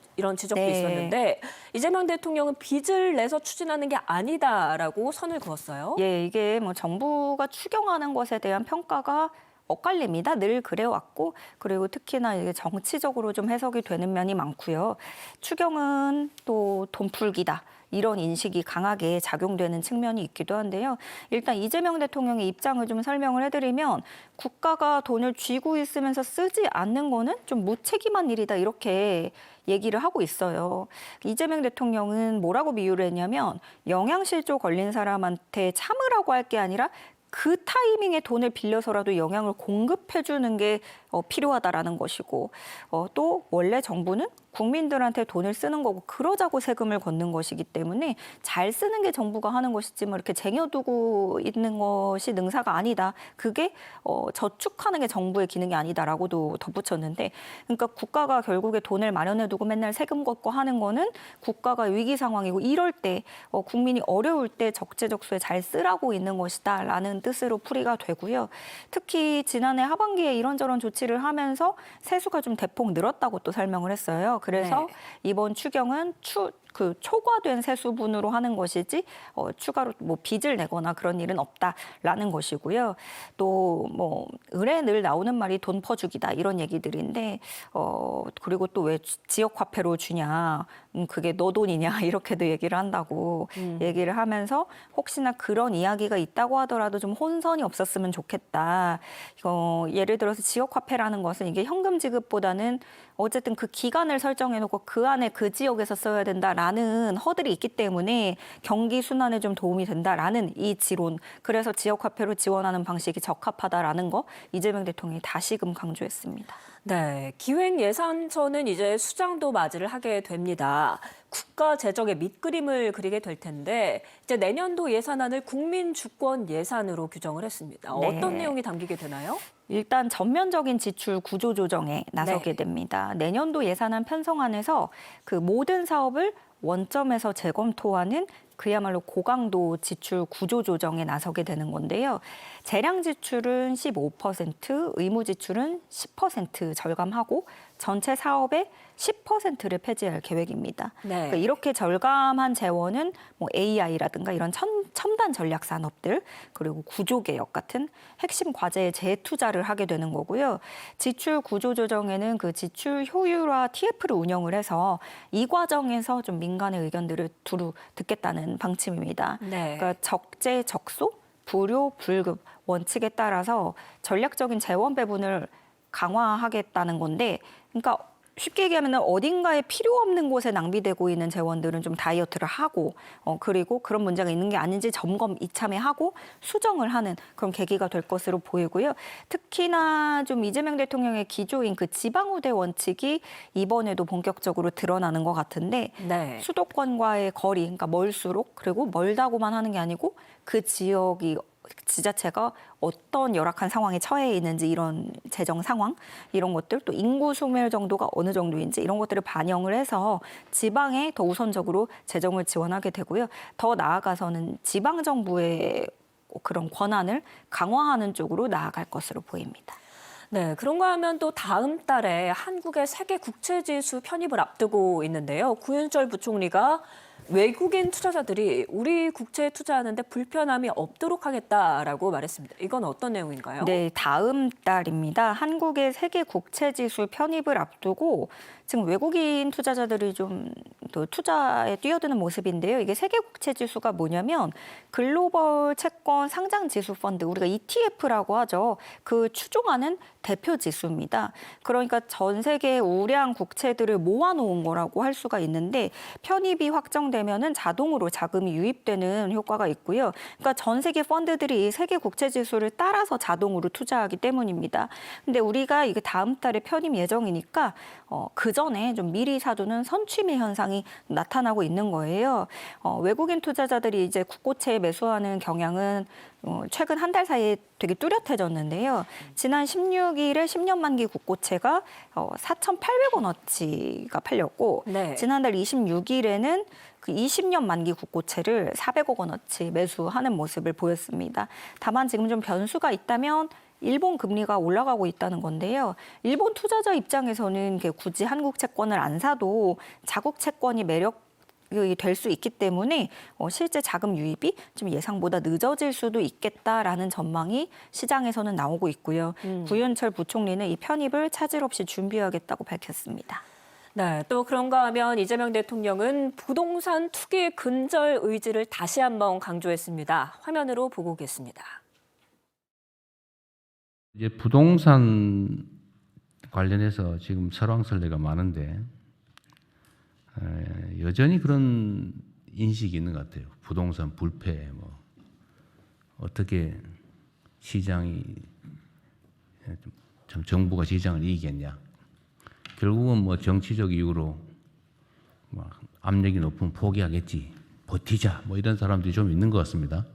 네. 있었는데 이재명 대통령은 빚을 내서 추진하는 게 아니다라고 선을 그었어요. 예, 이게 뭐 정부가 추경하는 것에 대한 평가가 엇갈립니다. 늘 그래왔고 그리고 특히나 이게 정치적으로 좀 해석이 되는 면이 많고요. 추경은 또 돈풀기다. 이런 인식이 강하게 작용되는 측면이 있기도 한데요. 일단 이재명 대통령의 입장을 좀 설명을 해드리면 국가가 돈을 쥐고 있으면서 쓰지 않는 거는 좀 무책임한 일이다 이렇게 얘기를 하고 있어요. 이재명 대통령은 뭐라고 비유를 했냐면 영양실조 걸린 사람한테 참으라고 할 게 아니라 그 타이밍에 돈을 빌려서라도 영양을 공급해 주는 게 필요하다라는 것이고 또 원래 정부는 국민들한테 돈을 쓰는 거고 그러자고 세금을 걷는 것이기 때문에 잘 쓰는 게 정부가 하는 것이지 뭐 이렇게 쟁여두고 있는 것이 능사가 아니다. 그게 저축하는 게 정부의 기능이 아니다라고도 덧붙였는데 그러니까 국가가 결국에 돈을 마련해두고 맨날 세금 걷고 하는 거는 국가가 위기 상황이고 이럴 때 국민이 어려울 때 적재적소에 잘 쓰라고 있는 것이다라는 뜻으로 풀이가 되고요. 특히 지난해 하반기에 이런저런 조치를 하면서 세수가 좀 대폭 늘었다고 또 설명을 했어요. 그래서 네. 이번 추경은 초과된 세수분으로 하는 것이지 추가로 뭐 빚을 내거나 그런 일은 없다라는 것이고요. 또 뭐 을에 늘 나오는 말이 돈 퍼주기다 이런 얘기들인데 그리고 또 왜 지역 화폐로 주냐 그게 너 돈이냐 이렇게도 얘기를 한다고 얘기를 하면서 혹시나 그런 이야기가 있다고 하더라도 좀 혼선이 없었으면 좋겠다. 예를 들어서 지역 화폐라는 것은 이게 현금 지급보다는 어쨌든 그 기간을 설정해놓고 그 안에 그 지역에서 써야 된다라는 허들이 있기 때문에 경기 순환에 좀 도움이 된다라는 이 지론. 그래서 지역화폐로 지원하는 방식이 적합하다라는 거 이재명 대통령이 다시금 강조했습니다. 네, 기획예산처는 이제 수장도 맞이를 하게 됩니다. 국가 재정의 밑그림을 그리게 될 텐데 이제 내년도 예산안을 국민주권 예산으로 규정을 했습니다. 네. 어떤 내용이 담기게 되나요? 일단 전면적인 지출 구조 조정에 나서게 됩니다. 내년도 예산안 편성안에서 그 모든 사업을 원점에서 재검토하는 그야말로 고강도 지출 구조 조정에 나서게 되는 건데요. 재량 지출은 15%, 의무 지출은 10% 절감하고 전체 사업의 10%를 폐지할 계획입니다. 네. 그러니까 이렇게 절감한 재원은 뭐 AI라든가 이런 첨단 전략 산업들 그리고 구조 개혁 같은 핵심 과제에 재투자를 하게 되는 거고요. 지출 구조 조정에는 그 지출 효율화 TF를 운영을 해서 이 과정에서 좀 민간의 의견들을 두루 듣겠다는 방침입니다. 네. 그러니까 적재 적소, 불효 불급 원칙에 따라서 전략적인 재원 배분을 강화하겠다는 건데, 그러니까 쉽게 얘기하면 어딘가에 필요 없는 곳에 낭비되고 있는 재원들은 좀 다이어트를 하고 그리고 그런 문제가 있는 게 아닌지 점검 이참에 하고 수정을 하는 그런 계기가 될 것으로 보이고요. 특히나 좀 이재명 대통령의 기조인 그 지방우대 원칙이 이번에도 본격적으로 드러나는 것 같은데 네. 수도권과의 거리, 그러니까 멀수록 그리고 멀다고만 하는 게 아니고 그 지역이 지자체가 어떤 열악한 상황에 처해 있는지 이런 재정 상황 이런 것들 또 인구 소멸 정도가 어느 정도인지 이런 것들을 반영을 해서 지방에 더 우선적으로 재정을 지원하게 되고요. 더 나아가서는 지방 정부의 그런 권한을 강화하는 쪽으로 나아갈 것으로 보입니다. 네, 그런가 하면 또 다음 달에 한국의 세계 국채지수 편입을 앞두고 있는데요. 구윤철 부총리가 외국인 투자자들이 우리 국채에 투자하는데 불편함이 없도록 하겠다라고 말했습니다. 이건 어떤 내용인가요? 네, 다음 달입니다. 한국의 세계 국채지수 편입을 앞두고 지금 외국인 투자자들이 좀 또 투자에 뛰어드는 모습인데요. 이게 세계 국채지수가 뭐냐면 글로벌 채권 상장 지수 펀드, 우리가 ETF라고 하죠. 그 추종하는 대표 지수입니다. 그러니까 전 세계 우량 국채들을 모아놓은 거라고 할 수가 있는데 편입이 확정되면 결정되면은 자동으로 자금이 유입되는 효과가 있고요. 그러니까 전 세계 펀드들이 세계 국채 지수를 따라서 자동으로 투자하기 때문입니다. 근데 우리가 이게 다음 달에 편입 예정이니까 그 전에 좀 미리 사두는 선취매 현상이 나타나고 있는 거예요. 외국인 투자자들이 이제 국고채 매수하는 경향은 최근 한 달 사이에 되게 뚜렷해졌는데요. 지난 16일에 10년 만기 국고채가 4,800원어치가 팔렸고 네. 지난달 26일에는 그 20년 만기 국고채를 400억 원어치 매수하는 모습을 보였습니다. 다만 지금 좀 변수가 있다면 일본 금리가 올라가고 있다는 건데요. 일본 투자자 입장에서는 굳이 한국 채권을 안 사도 자국 채권이 매력이 될 수 있기 때문에 실제 자금 유입이 좀 예상보다 늦어질 수도 있겠다라는 전망이 시장에서는 나오고 있고요. 구윤철 부총리는 이 편입을 차질 없이 준비하겠다고 밝혔습니다. 네, 또 그런가 하면 이재명 대통령은 부동산 투기 근절 의지를 다시 한번 강조했습니다. 화면으로 보고 오겠습니다. 이제 부동산 관련해서 지금 설왕설래가 많은데 여전히 그런 인식이 있는 것 같아요. 부동산 불패, 어떻게 시장이 정부가 시장을 이기겠냐. 결국은 정치적 이유로 압력이 높으면 포기하겠지, 버티자, 이런 사람들이 좀 있는 것 같습니다.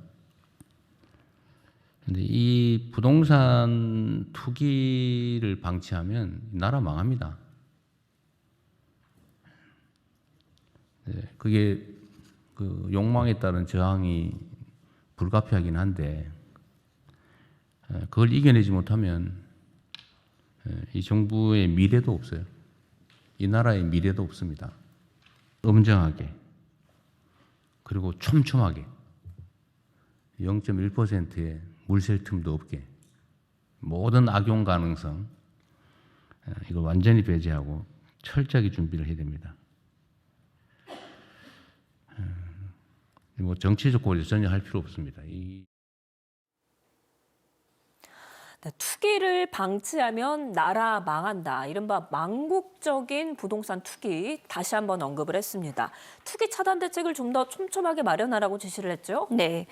근데 이 부동산 투기를 방치하면 나라 망합니다. 네, 그게 그 욕망에 따른 저항이 불가피하긴 한데 그걸 이겨내지 못하면 이 정부의 미래도 없어요. 이 나라의 미래도 없습니다. 엄정하게 그리고 촘촘하게 0.1%의 물샐 틈도 없게 모든 악용 가능성 이걸 완전히 배제하고 철저하게 준비를 해야 됩니다. 정치적 고려 전혀 할 필요 없습니다. 네, 투기를 방치하면 나라 망한다. 이른바 망국적인 부동산 투기 다시 한번 언급을 했습니다. 투기 차단 대책을 좀 더 촘촘하게 마련하라고 지시를 했죠. 네,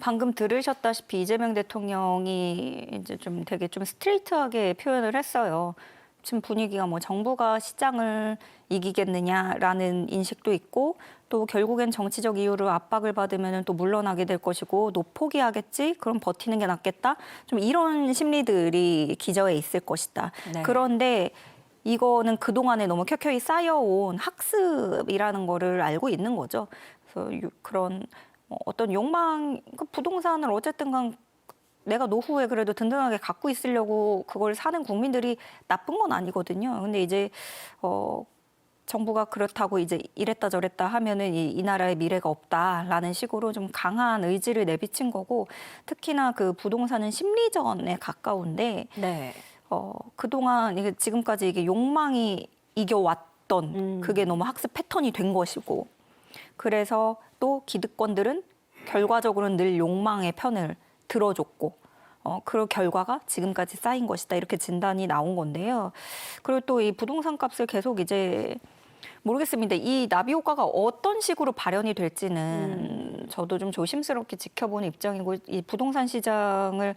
방금 들으셨다시피 이재명 대통령이 이제 좀 되게 좀 스트레이트하게 표현을 했어요. 지금 분위기가 정부가 시장을 이기겠느냐라는 인식도 있고 또 결국엔 정치적 이유로 압박을 받으면 또 물러나게 될 것이고 너 포기하겠지? 그럼 버티는 게 낫겠다? 좀 이런 심리들이 기저에 있을 것이다. 네. 그런데 이거는 그동안에 너무 켜켜이 쌓여온 학습이라는 거를 알고 있는 거죠. 그래서 그런 어떤 욕망, 부동산을 어쨌든 간 내가 노후에 그래도 든든하게 갖고 있으려고 그걸 사는 국민들이 나쁜 건 아니거든요. 근데 이제 정부가 그렇다고 이제 이랬다 저랬다 하면은 이 나라의 미래가 없다라는 식으로 좀 강한 의지를 내비친 거고 특히나 그 부동산은 심리전에 가까운데 네. 그동안 지금까지 이게 욕망이 이겨왔던 그게 너무 학습 패턴이 된 것이고 그래서 또 기득권들은 결과적으로는 늘 욕망의 편을 들어줬고 그 결과가 지금까지 쌓인 것이다 이렇게 진단이 나온 건데요. 그리고 또 이 부동산 값을 계속 이제 모르겠습니다. 이 나비 효과가 어떤 식으로 발현이 될지는 저도 좀 조심스럽게 지켜보는 입장이고 이 부동산 시장을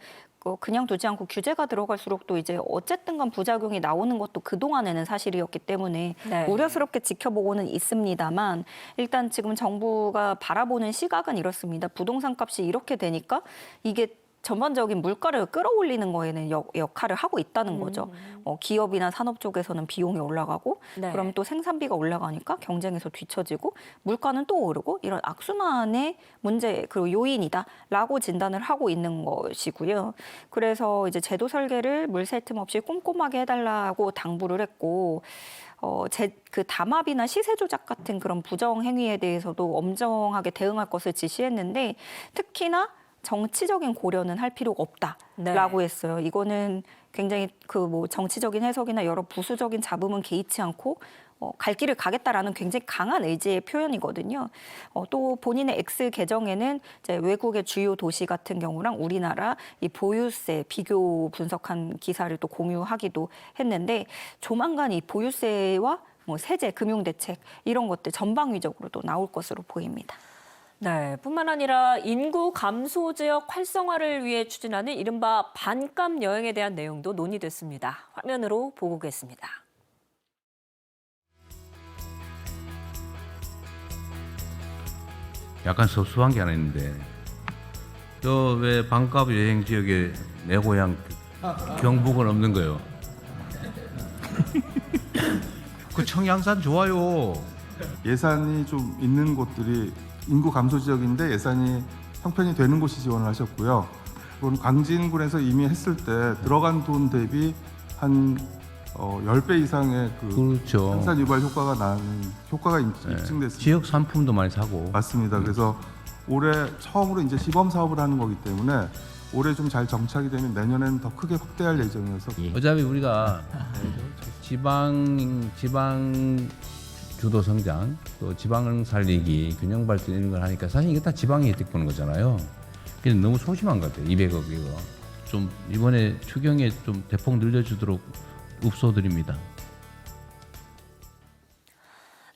그냥 두지 않고 규제가 들어갈수록 또 이제 어쨌든 간 부작용이 나오는 것도 그동안에는 사실이었기 때문에 네. 우려스럽게 지켜보고는 있습니다만 일단 지금 정부가 바라보는 시각은 이렇습니다. 부동산 값이 이렇게 되니까 이게 전반적인 물가를 끌어올리는 거에는 역할을 하고 있다는 거죠. 기업이나 산업 쪽에서는 비용이 올라가고 네. 그럼 또 생산비가 올라가니까 경쟁에서 뒤처지고 물가는 또 오르고 이런 악순환의 문제 그리고 요인이다라고 진단을 하고 있는 것이고요. 그래서 이제 제도 설계를 물샐 틈 없이 꼼꼼하게 해달라고 당부를 했고 그 담합이나 시세 조작 같은 그런 부정 행위에 대해서도 엄정하게 대응할 것을 지시했는데 특히나 정치적인 고려는 할 필요가 없다라고 했어요. 이거는 굉장히 정치적인 해석이나 여러 부수적인 잡음은 개의치 않고 갈 길을 가겠다라는 굉장히 강한 의지의 표현이거든요. 또 본인의 X 계정에는 이제 외국의 주요 도시 같은 경우랑 우리나라 이 보유세 비교 분석한 기사를 또 공유하기도 했는데 조만간 이 보유세와 뭐 세제, 금융대책 이런 것들 전방위적으로도 나올 것으로 보입니다. 네, 뿐만 아니라 인구 감소 지역 활성화를 위해 추진하는 이른바 반값 여행에 대한 내용도 논의됐습니다. 화면으로 보고 계십니다. 약간 섭섭한 게 하나 있는데 저 왜 반값 여행 지역에 내 고향 경북은 없는 거요? 그 청양산 좋아요. 예산이 좀 있는 곳들이 인구 감소 지역인데 예산이 형편이 되는 곳이 지원을 하셨고요. 그건 광진군에서 이미 했을 때 들어간 돈 대비 한 10배 이상의 그렇죠. 생산 유발 효과가 입증됐습니다. 지역 상품도 많이 사고. 맞습니다. 그래서 올해 처음으로 이제 시범 사업을 하는 거기 때문에 올해 좀 잘 정착이 되면 내년에는 더 크게 확대할 예정이어서 어차피 우리가 지방 주도 성장, 또 지방 살리기, 균형 발전 이런 걸 하니까 사실 이게 다 지방이 혜택 보는 거잖아요. 그래서 너무 소심한 것 같아요. 200억 이거. 좀 이번에 추경에 좀 대폭 늘려주도록 읍소드립니다.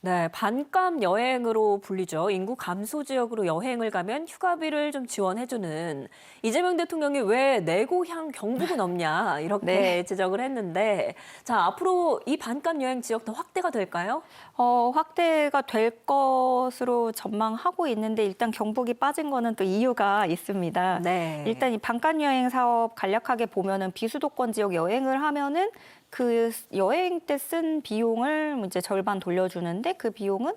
네, 반값 여행으로 불리죠. 인구 감소 지역으로 여행을 가면 휴가비를 좀 지원해주는 이재명 대통령이 왜 내 고향 경북은 없냐 이렇게 네. 지적을 했는데 자 앞으로 이 반값 여행 지역 더 확대가 될까요? 확대가 될 것으로 전망하고 있는데 일단 경북이 빠진 거는 또 이유가 있습니다. 네. 일단 이 반값 여행 사업 간략하게 보면은 비수도권 지역 여행을 하면은 그 여행 때 쓴 비용을 이제 절반 돌려주는데 그 비용은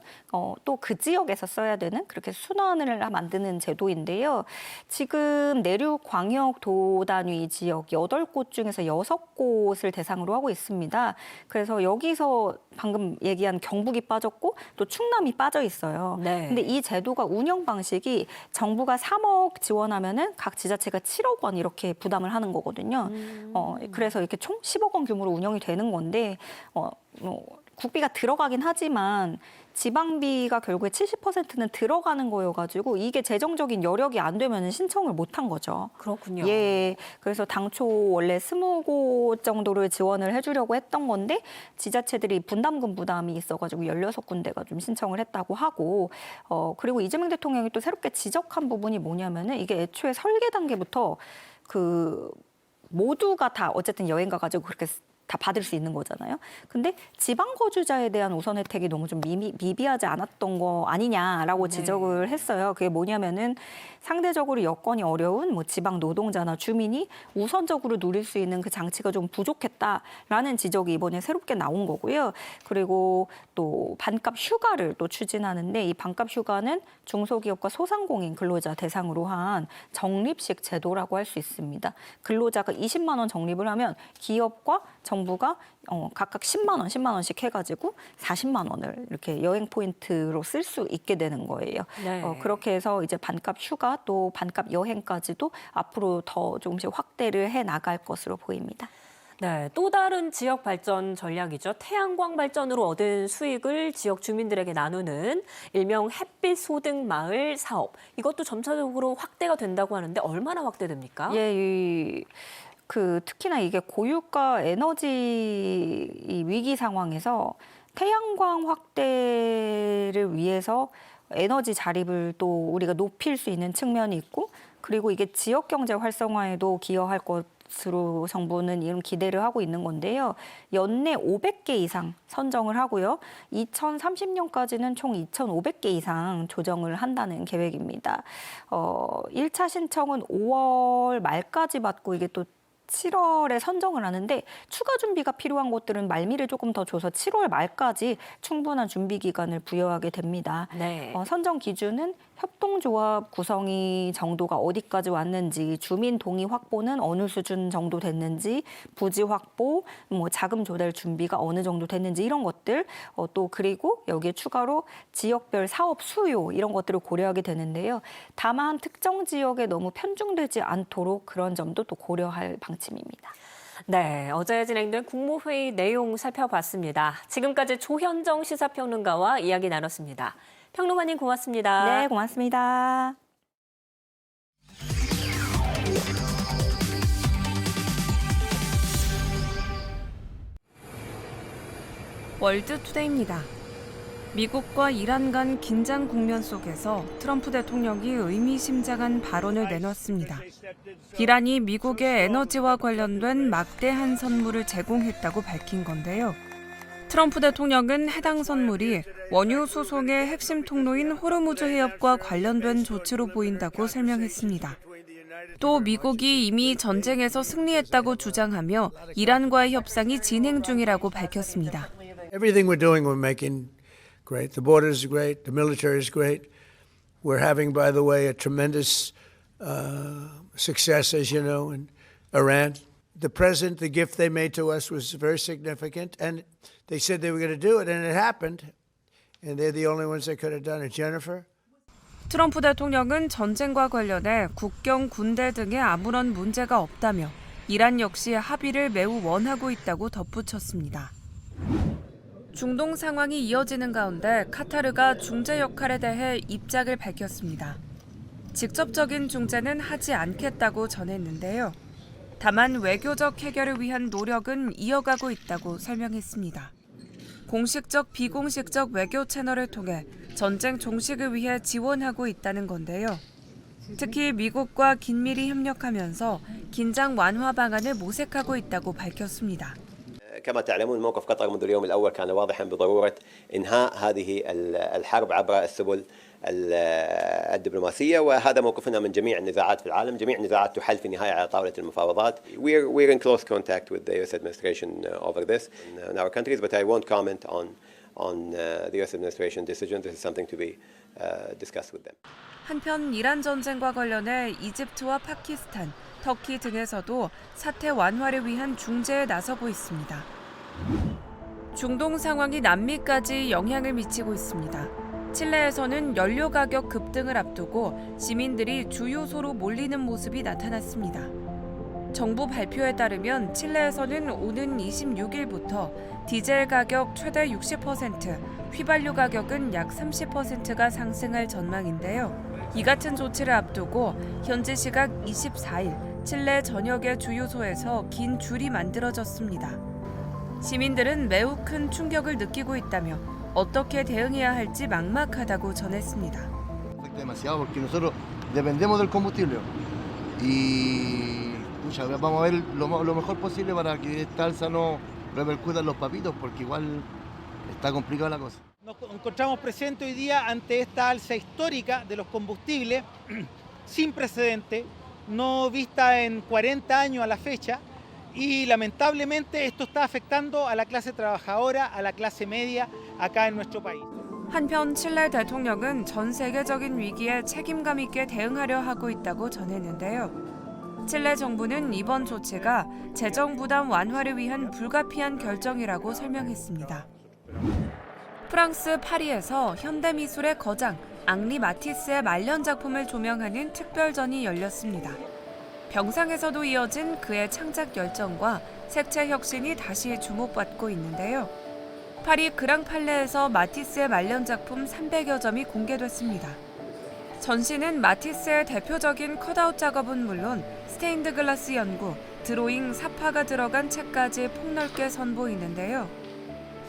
또 그 지역에서 써야 되는 그렇게 순환을 만드는 제도인데요. 지금 내륙 광역 도단위 지역 8곳 중에서 6곳을 대상으로 하고 있습니다. 그래서 여기서 방금 얘기한 경북이 빠졌고 또 충남이 빠져 있어요. 네. 근데 이 제도가 운영 방식이 정부가 3억 지원하면은 각 지자체가 7억 원 이렇게 부담을 하는 거거든요. 그래서 이렇게 총 10억 원 규모로 운영이 되는 건데 국비가 들어가긴 하지만 지방비가 결국에 70%는 들어가는 거여가지고 이게 재정적인 여력이 안 되면 신청을 못 한 거죠. 그렇군요. 예, 그래서 당초 원래 20곳 정도를 지원을 해주려고 했던 건데 지자체들이 분담금 부담이 있어가지고 16군데가 좀 신청을 했다고 하고 그리고 이재명 대통령이 또 새롭게 지적한 부분이 뭐냐면은 이게 애초에 설계 단계부터 모두가 다 어쨌든 여행 가가지고 그렇게 다 받을 수 있는 거잖아요. 근데 지방 거주자에 대한 우선 혜택이 너무 좀 미비하지 않았던 거 아니냐라고 지적을 했어요. 그게 뭐냐면은 상대적으로 여건이 어려운 지방 노동자나 주민이 우선적으로 누릴 수 있는 그 장치가 좀 부족했다라는 지적이 이번에 새롭게 나온 거고요. 그리고 또 반값 휴가를 또 추진하는데 이 반값 휴가는 중소기업과 소상공인 근로자 대상으로 한 적립식 제도라고 할 수 있습니다. 근로자가 20만 원 적립을 하면 기업과 정부가 각각 10만 원씩 해가지고 40만 원을 이렇게 여행 포인트로 쓸 수 있게 되는 거예요. 네. 그렇게 해서 이제 반값 휴가 또 반값 여행까지도 앞으로 더 조금씩 확대를 해 나갈 것으로 보입니다. 네, 또 다른 지역 발전 전략이죠. 태양광 발전으로 얻은 수익을 지역 주민들에게 나누는 일명 햇빛 소득 마을 사업. 이것도 점차적으로 확대가 된다고 하는데 얼마나 확대됩니까? 예, 특히나 이게 고유가 에너지 위기 상황에서 태양광 확대를 위해서 에너지 자립을 또 우리가 높일 수 있는 측면이 있고 그리고 이게 지역 경제 활성화에도 기여할 것으로 정부는 이런 기대를 하고 있는 건데요. 연내 500개 이상 선정을 하고요. 2030년까지는 총 2,500개 이상 조정을 한다는 계획입니다. 1차 신청은 5월 말까지 받고 이게 또 7월에 선정을 하는데 추가 준비가 필요한 곳들은 말미를 조금 더 줘서 7월 말까지 충분한 준비 기간을 부여하게 됩니다. 네. 선정 기준은 협동조합 구성이 정도가 어디까지 왔는지, 주민 동의 확보는 어느 수준 정도 됐는지, 부지 확보, 자금 조달 준비가 어느 정도 됐는지 이런 것들, 또 그리고 여기에 추가로 지역별 사업 수요 이런 것들을 고려하게 되는데요. 다만 특정 지역에 너무 편중되지 않도록 그런 점도 또 고려할 방침입니다. 네, 어제 진행된 국무회의 내용 살펴봤습니다. 지금까지 조현정 시사평론가와 이야기 나눴습니다. 평론가님 고맙습니다. 네, 고맙습니다. 월드투데이입니다. 미국과 이란 간 긴장 국면 속에서 트럼프 대통령이 의미심장한 발언을 내놨습니다. 이란이 미국의 에너지와 관련된 막대한 선물을 제공했다고 밝힌 건데요. 트럼프 대통령은 해당 선물이 원유 수송의 핵심 통로인 호르무즈 해협과 관련된 조치로 보인다고 설명했습니다. 또 미국이 이미 전쟁에서 승리했다고 주장하며 이란과의 협상이 진행 중이라고 밝혔습니다. Everything we're doing, we're making great. The border is great. The military is great. We're having, by the way, a tremendous success, as you know, in Iran. The present, the gift they made to us was very significant, and they said they were going to do it, and it happened. And they're the only ones that could have done it. Jennifer? 트럼프 대통령은 전쟁과 관련해 국경 군대 등에 아무런 문제가 없다며 이란 역시 합의를 매우 원하고 있다고 덧붙였습니다. 중동 상황이 이어지는 가운데 카타르가 중재 역할에 대해 입장을 밝혔습니다. 직접적인 중재는 하지 않겠다고 전했는데요. 다만 외교적 해결을 위한 노력은 이어가고 있다고 설명했습니다. 공식적, 비공식적 외교 채널을 통해 전쟁 종식을 위해 지원하고 있다는 건데요. 특히 미국과 긴밀히 협력하면서 긴장 완화 방안을 모색하고 있다고 밝혔습니다. كما تعلمون موقف قطر منذ اليوم الأول كان واضحا بضرورة إنهاء هذه الحرب عبر السبل الدبلوماسية وهذا موقفنا من جميع النزاعات في العالم جميع النزاعات تحل في النهاية على طاولة المفاوضات. We're in close contact with the US administration over this in our countries but I won't comment on the US administration decision. This is something to be discussed with them. 한편 이란 전쟁과 관련해 이집트와 파키스탄, 터키 등에서도 사태 완화를 위한 중재에 나서고 있습니다. 중동 상황이 남미까지 영향을 미치고 있습니다. 칠레에서는 연료 가격 급등을 앞두고 시민들이 주유소로 몰리는 모습이 나타났습니다. 정부 발표에 따르면 칠레에서는 오는 26일부터 디젤 가격 최대 60%, 휘발유 가격은 약 30%가 상승할 전망인데요. 이 같은 조치를 앞두고 현지 시각 24일 칠레 전역의 주유소에서 긴 줄이 만들어졌습니다. 시민들은 매우 큰 충격을 느끼고 있다며 어떻게 대응해야 할지 막막하다고 전했습니다. demasiado porque nosotros dependemos del combustible y vamos a ver lo mejor posible para que esta alza no repercuta en los papitos porque igual está complicada la cosa. Nos encontramos presentes hoy día ante esta alza histórica de los combustibles sin precedente, no vista en 40 años a la fecha y lamentablemente esto está afectando a la clase trabajadora, a la clase media acá en nuestro país. 한편 칠레 대통령은 전 세계적인 위기에 책임감 있게 대응하려 하고 있다고 전했는데요. 칠레 정부는 이번 조치가 재정 부담 완화를 위한 불가피한 결정이라고 설명했습니다. 프랑스 파리에서 현대미술의 거장 앙리 마티스의 말년 작품을 조명하는 특별전이 열렸습니다. 병상에서도 이어진 그의 창작 열정과 색채 혁신이 다시 주목받고 있는데요. 파리 그랑팔레에서 마티스의 말년 작품 300여 점이 공개됐습니다. 전시는 마티스의 대표적인 컷아웃 작업은 물론 스테인드 글라스 연구, 드로잉, 사파가 들어간 책까지 폭넓게 선보이는데요.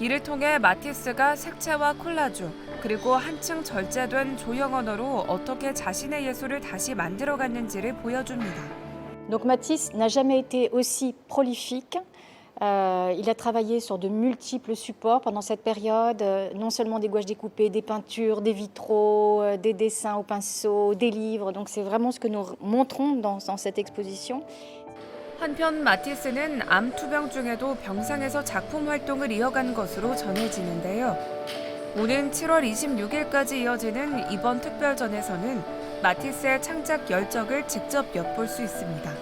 이를 통해 마티스가 색채와 콜라주, 그리고 한층 절제된 조형 언어로 어떻게 자신의 예술을 다시 만들어갔는지를 보여줍니다. Donc Matisse n'a jamais été aussi prolifique. Il a travaillé sur de multiples supports pendant cette période, non seulement des gouaches découpées, des peintures, des vitraux, des dessins au pinceau, des livres. Donc c'est vraiment ce que nous montrons dans cette exposition. 한편 마티스는 암 투병 중에도 병상에서 작품 활동을 이어간 것으로 전해지는데요. 오는 7월 26일까지 이어지는 이번 특별전에서는 마티스의 창작 열정을 직접 엿볼 수 있습니다.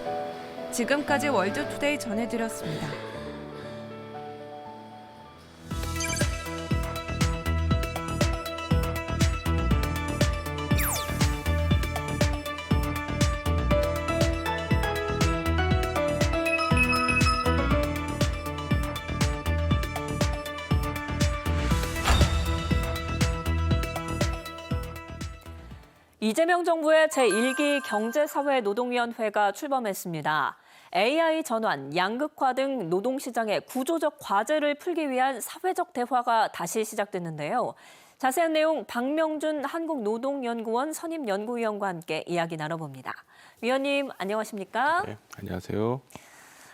지금까지 월드투데이 전해드렸습니다. 이재명 정부의 제1기 경제사회노동위원회가 출범했습니다. AI 전환, 양극화 등 노동시장의 구조적 과제를 풀기 위한 사회적 대화가 다시 시작됐는데요. 자세한 내용 박명준 한국노동연구원 선임연구위원과 함께 이야기 나눠봅니다. 위원님 안녕하십니까? 네, 안녕하세요.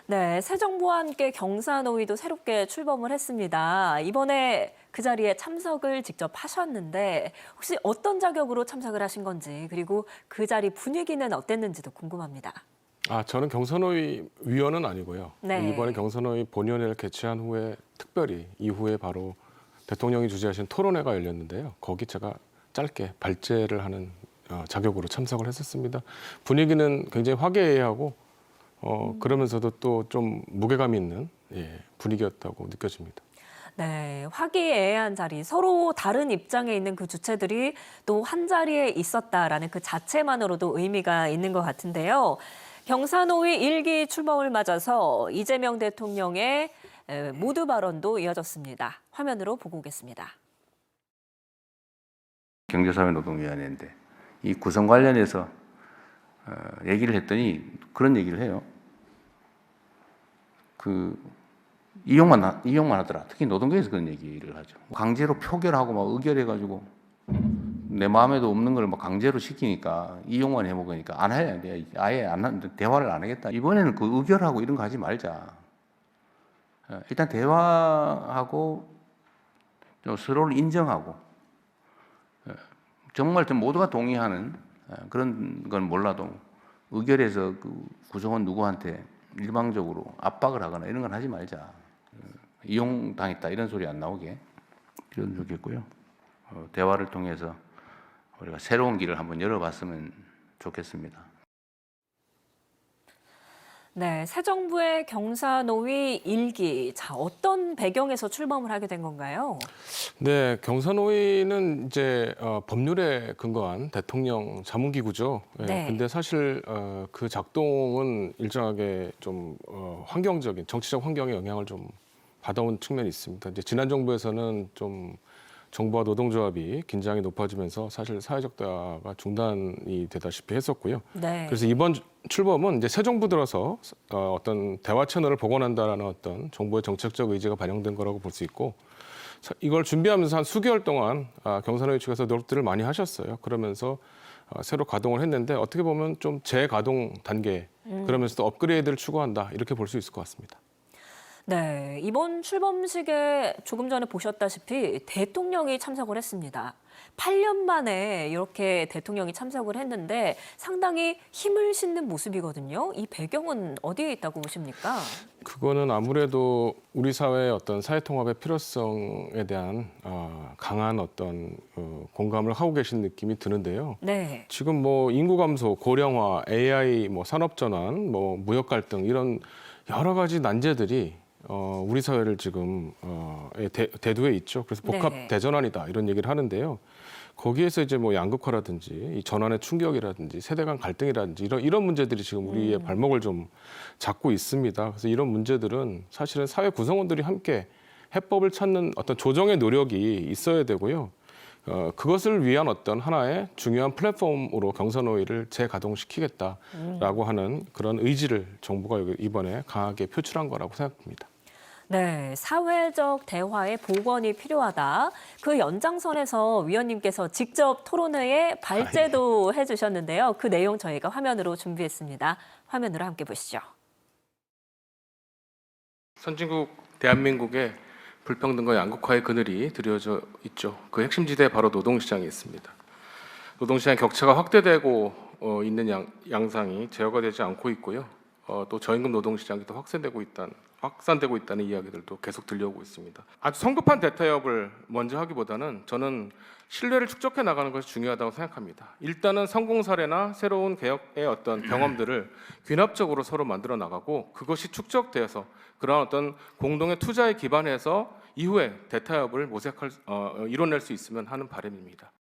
네, 새 정부와 함께 경사노위도 새롭게 출범을 했습니다. 이번에 그 자리에 참석을 직접 하셨는데 혹시 어떤 자격으로 참석을 하신 건지 그리고 그 자리 분위기는 어땠는지도 궁금합니다. 저는 경사노위 위원은 아니고요. 네. 이번에 경사노위 본연회를 개최한 후에 특별히 이후에 바로 대통령이 주재하신 토론회가 열렸는데요. 거기 제가 짧게 발제를 하는 자격으로 참석을 했었습니다. 분위기는 굉장히 화기애애하고 그러면서도 또 좀 무게감 있는 분위기였다고 느껴집니다. 네, 화기애애한 자리, 서로 다른 입장에 있는 그 주체들이 또 한 자리에 있었다라는 그 자체만으로도 의미가 있는 것 같은데요. 경사노위 1기 출범을 맞아서 이재명 대통령의 모두 발언도 이어졌습니다. 화면으로 보고 오겠습니다. 경제사회노동위원회인데 이 구성 관련해서 얘기를 했더니 그런 얘기를 해요. 이용만 하더라. 특히 노동계에서 그런 얘기를 하죠. 강제로 표결하고 막 의결해가지고 내 마음에도 없는 걸 막 강제로 시키니까 이용만 해먹으니까 안 해야 돼. 아예 대화를 안 하겠다. 이번에는 그 의결하고 이런 거 하지 말자. 일단 대화하고 좀 서로를 인정하고 정말 모두가 동의하는 그런 건 몰라도 의결해서 그 구성원 누구한테 일방적으로 압박을 하거나 이런 건 하지 말자. 이용당했다 이런 소리 안 나오게 이런 좋겠고요. 대화를 통해서 우리가 새로운 길을 한번 열어봤으면 좋겠습니다. 네, 새 정부의 경사노위 1기, 자 어떤 배경에서 출범을 하게 된 건가요? 네, 경사노위는 이제 법률에 근거한 대통령 자문기구죠. 네. 근데 사실 그 작동은 일정하게 좀 환경적인 정치적 환경에 영향을 좀 받아온 측면이 있습니다. 이제 지난 정부에서는 좀 정부와 노동조합이 긴장이 높아지면서 사실 사회적 대화가 중단이 되다시피 했었고요. 네. 그래서 이번 출범은 이제 새 정부 들어서 어떤 대화 채널을 복원한다라는 어떤 정부의 정책적 의지가 반영된 거라고 볼 수 있고 이걸 준비하면서 한 수개월 동안 경사노위 측에서 노력들을 많이 하셨어요. 그러면서 새로 가동을 했는데 어떻게 보면 좀 재가동 단계 그러면서도 업그레이드를 추구한다 이렇게 볼 수 있을 것 같습니다. 네, 이번 출범식에 조금 전에 보셨다시피 대통령이 참석을 했습니다. 8년 만에 이렇게 대통령이 참석을 했는데 상당히 힘을 싣는 모습이거든요. 이 배경은 어디에 있다고 보십니까? 그거는 아무래도 우리 사회의 어떤 사회통합의 필요성에 대한 강한 어떤 공감을 하고 계신 느낌이 드는데요. 네. 지금 뭐 인구 감소, 고령화, AI, 뭐 산업 전환, 뭐 무역 갈등 이런 여러 가지 난제들이 우리 사회를 지금 대두에 있죠. 그래서 복합 네. 대전환이다 이런 얘기를 하는데요. 거기에서 이제 뭐 양극화라든지 이 전환의 충격이라든지 세대 간 갈등이라든지 이런 문제들이 지금 우리의 발목을 좀 잡고 있습니다. 그래서 이런 문제들은 사실은 사회 구성원들이 함께 해법을 찾는 어떤 조정의 노력이 있어야 되고요. 그것을 위한 어떤 하나의 중요한 플랫폼으로 경사노위를 재가동시키겠다라고 하는 그런 의지를 정부가 이번에 강하게 표출한 거라고 생각합니다. 네, 사회적 대화의 복원이 필요하다. 그 연장선에서 위원님께서 직접 토론회에 발제도 해주셨는데요. 그 내용 저희가 화면으로 준비했습니다. 화면으로 함께 보시죠. 선진국 대한민국의 불평등과 양극화의 그늘이 드려져 있죠. 그 핵심지대에 바로 노동시장이 있습니다. 노동시장 격차가 확대되고 있는 양상이 제어가 되지 않고 있고요. 또 저임금 노동시장이 더 확산되고 있다는 이야기들도 계속 들려오고 있습니다. 아주 성급한 대타협을 먼저 하기보다는 저는 신뢰를 축적해 나가는 것이 중요하다고 생각합니다. 일단은 성공 사례나 새로운 개혁의 어떤 경험들을 귀납적으로 서로 만들어 나가고 그것이 축적되어서 그런 어떤 공동의 투자에 기반해서 이후에 대타협을 이뤄낼 수 있으면 하는 바람입니다.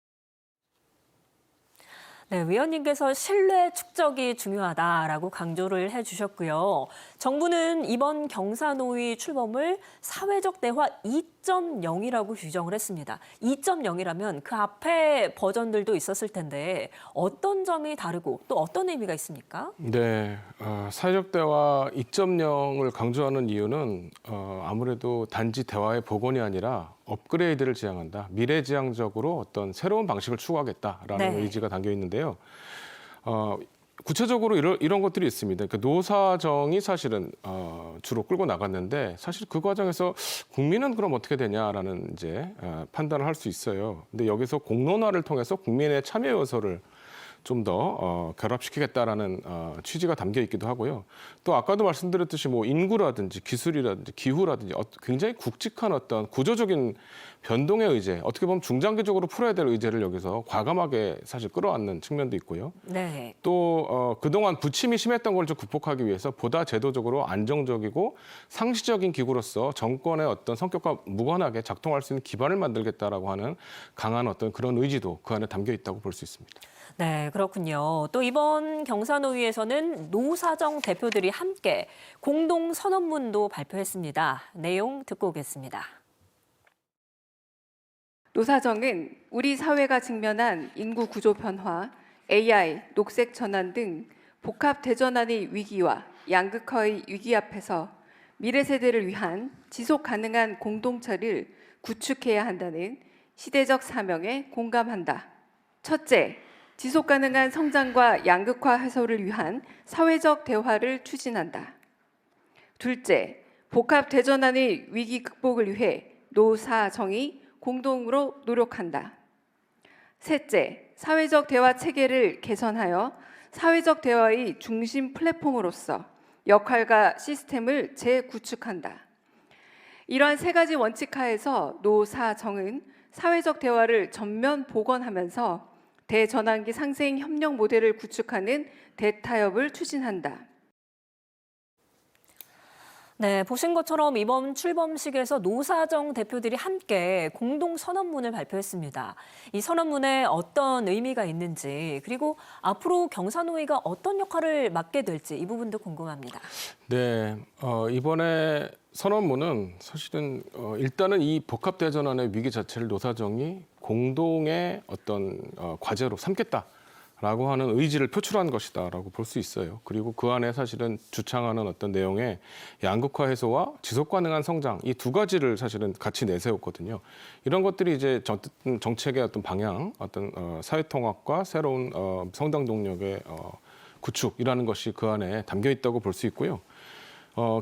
네, 위원님께서 신뢰 축적이 중요하다라고 강조를 해주셨고요. 정부는 이번 경사노위 출범을 사회적 대화 2.0이라고 규정을 했습니다. 2.0이라면 그 앞에 버전들도 있었을 텐데 어떤 점이 다르고 또 어떤 의미가 있습니까? 네, 사회적 대화 2.0을 강조하는 이유는 아무래도 단지 대화의 복원이 아니라 업그레이드를 지향한다. 미래지향적으로 어떤 새로운 방식을 추구하겠다라는 네. 의지가 담겨 있는데요. 구체적으로 이런 것들이 있습니다. 그러니까 노사정이 사실은 주로 끌고 나갔는데 사실 그 과정에서 국민은 그럼 어떻게 되냐라는 이제 판단을 할 수 있어요. 근데 여기서 공론화를 통해서 국민의 참여 요소를 좀 더 결합시키겠다라는 취지가 담겨 있기도 하고요. 또 아까도 말씀드렸듯이 뭐 인구라든지 기술이라든지 기후라든지 굉장히 굵직한 어떤 구조적인 변동의 의제, 어떻게 보면 중장기적으로 풀어야 될 의제를 여기서 과감하게 사실 끌어안는 측면도 있고요. 네. 또 그동안 부침이 심했던 걸 좀 극복하기 위해서 보다 제도적으로 안정적이고 상시적인 기구로서 정권의 어떤 성격과 무관하게 작동할 수 있는 기반을 만들겠다라고 하는 강한 어떤 그런 의지도 그 안에 담겨 있다고 볼 수 있습니다. 네, 그렇군요. 또 이번 경사노위에서는 노사정 대표들이 함께 공동 선언문도 발표했습니다. 내용 듣고 오겠습니다. 노사정은 우리 사회가 직면한 인구 구조 변화, AI, 녹색 전환 등 복합 대전환의 위기와 양극화의 위기 앞에서 미래 세대를 위한 지속 가능한 공동체를 구축해야 한다는 시대적 사명에 공감한다. 첫째, 지속 가능한 성장과 양극화 해소를 위한 사회적 대화를 추진한다. 둘째, 복합 대전환의 위기 극복을 위해 노사정이 공동으로 노력한다. 셋째, 사회적 대화 체계를 개선하여 사회적 대화의 중심 플랫폼으로서 역할과 시스템을 재구축한다. 이러한 세 가지 원칙 하에서 노사정은 사회적 대화를 전면 복원하면서 대전환기 상생 협력 모델을 구축하는 대타협을 추진한다. 네, 보신 것처럼 이번 출범식에서 노사정 대표들이 함께 공동 선언문을 발표했습니다. 이 선언문에 어떤 의미가 있는지 그리고 앞으로 경사노위가 어떤 역할을 맡게 될지 이 부분도 궁금합니다. 네, 이번에 선언문은 사실은 일단은 이 복합대전환의 위기 자체를 노사정이 공동의 어떤 과제로 삼겠다라고 하는 의지를 표출한 것이다라고 볼 수 있어요. 그리고 그 안에 사실은 주창하는 어떤 내용에 양극화 해소와 지속 가능한 성장 이 두 가지를 사실은 같이 내세웠거든요. 이런 것들이 이제 정책의 어떤 방향, 어떤 사회 통합과 새로운 성장 동력의 구축이라는 것이 그 안에 담겨 있다고 볼 수 있고요.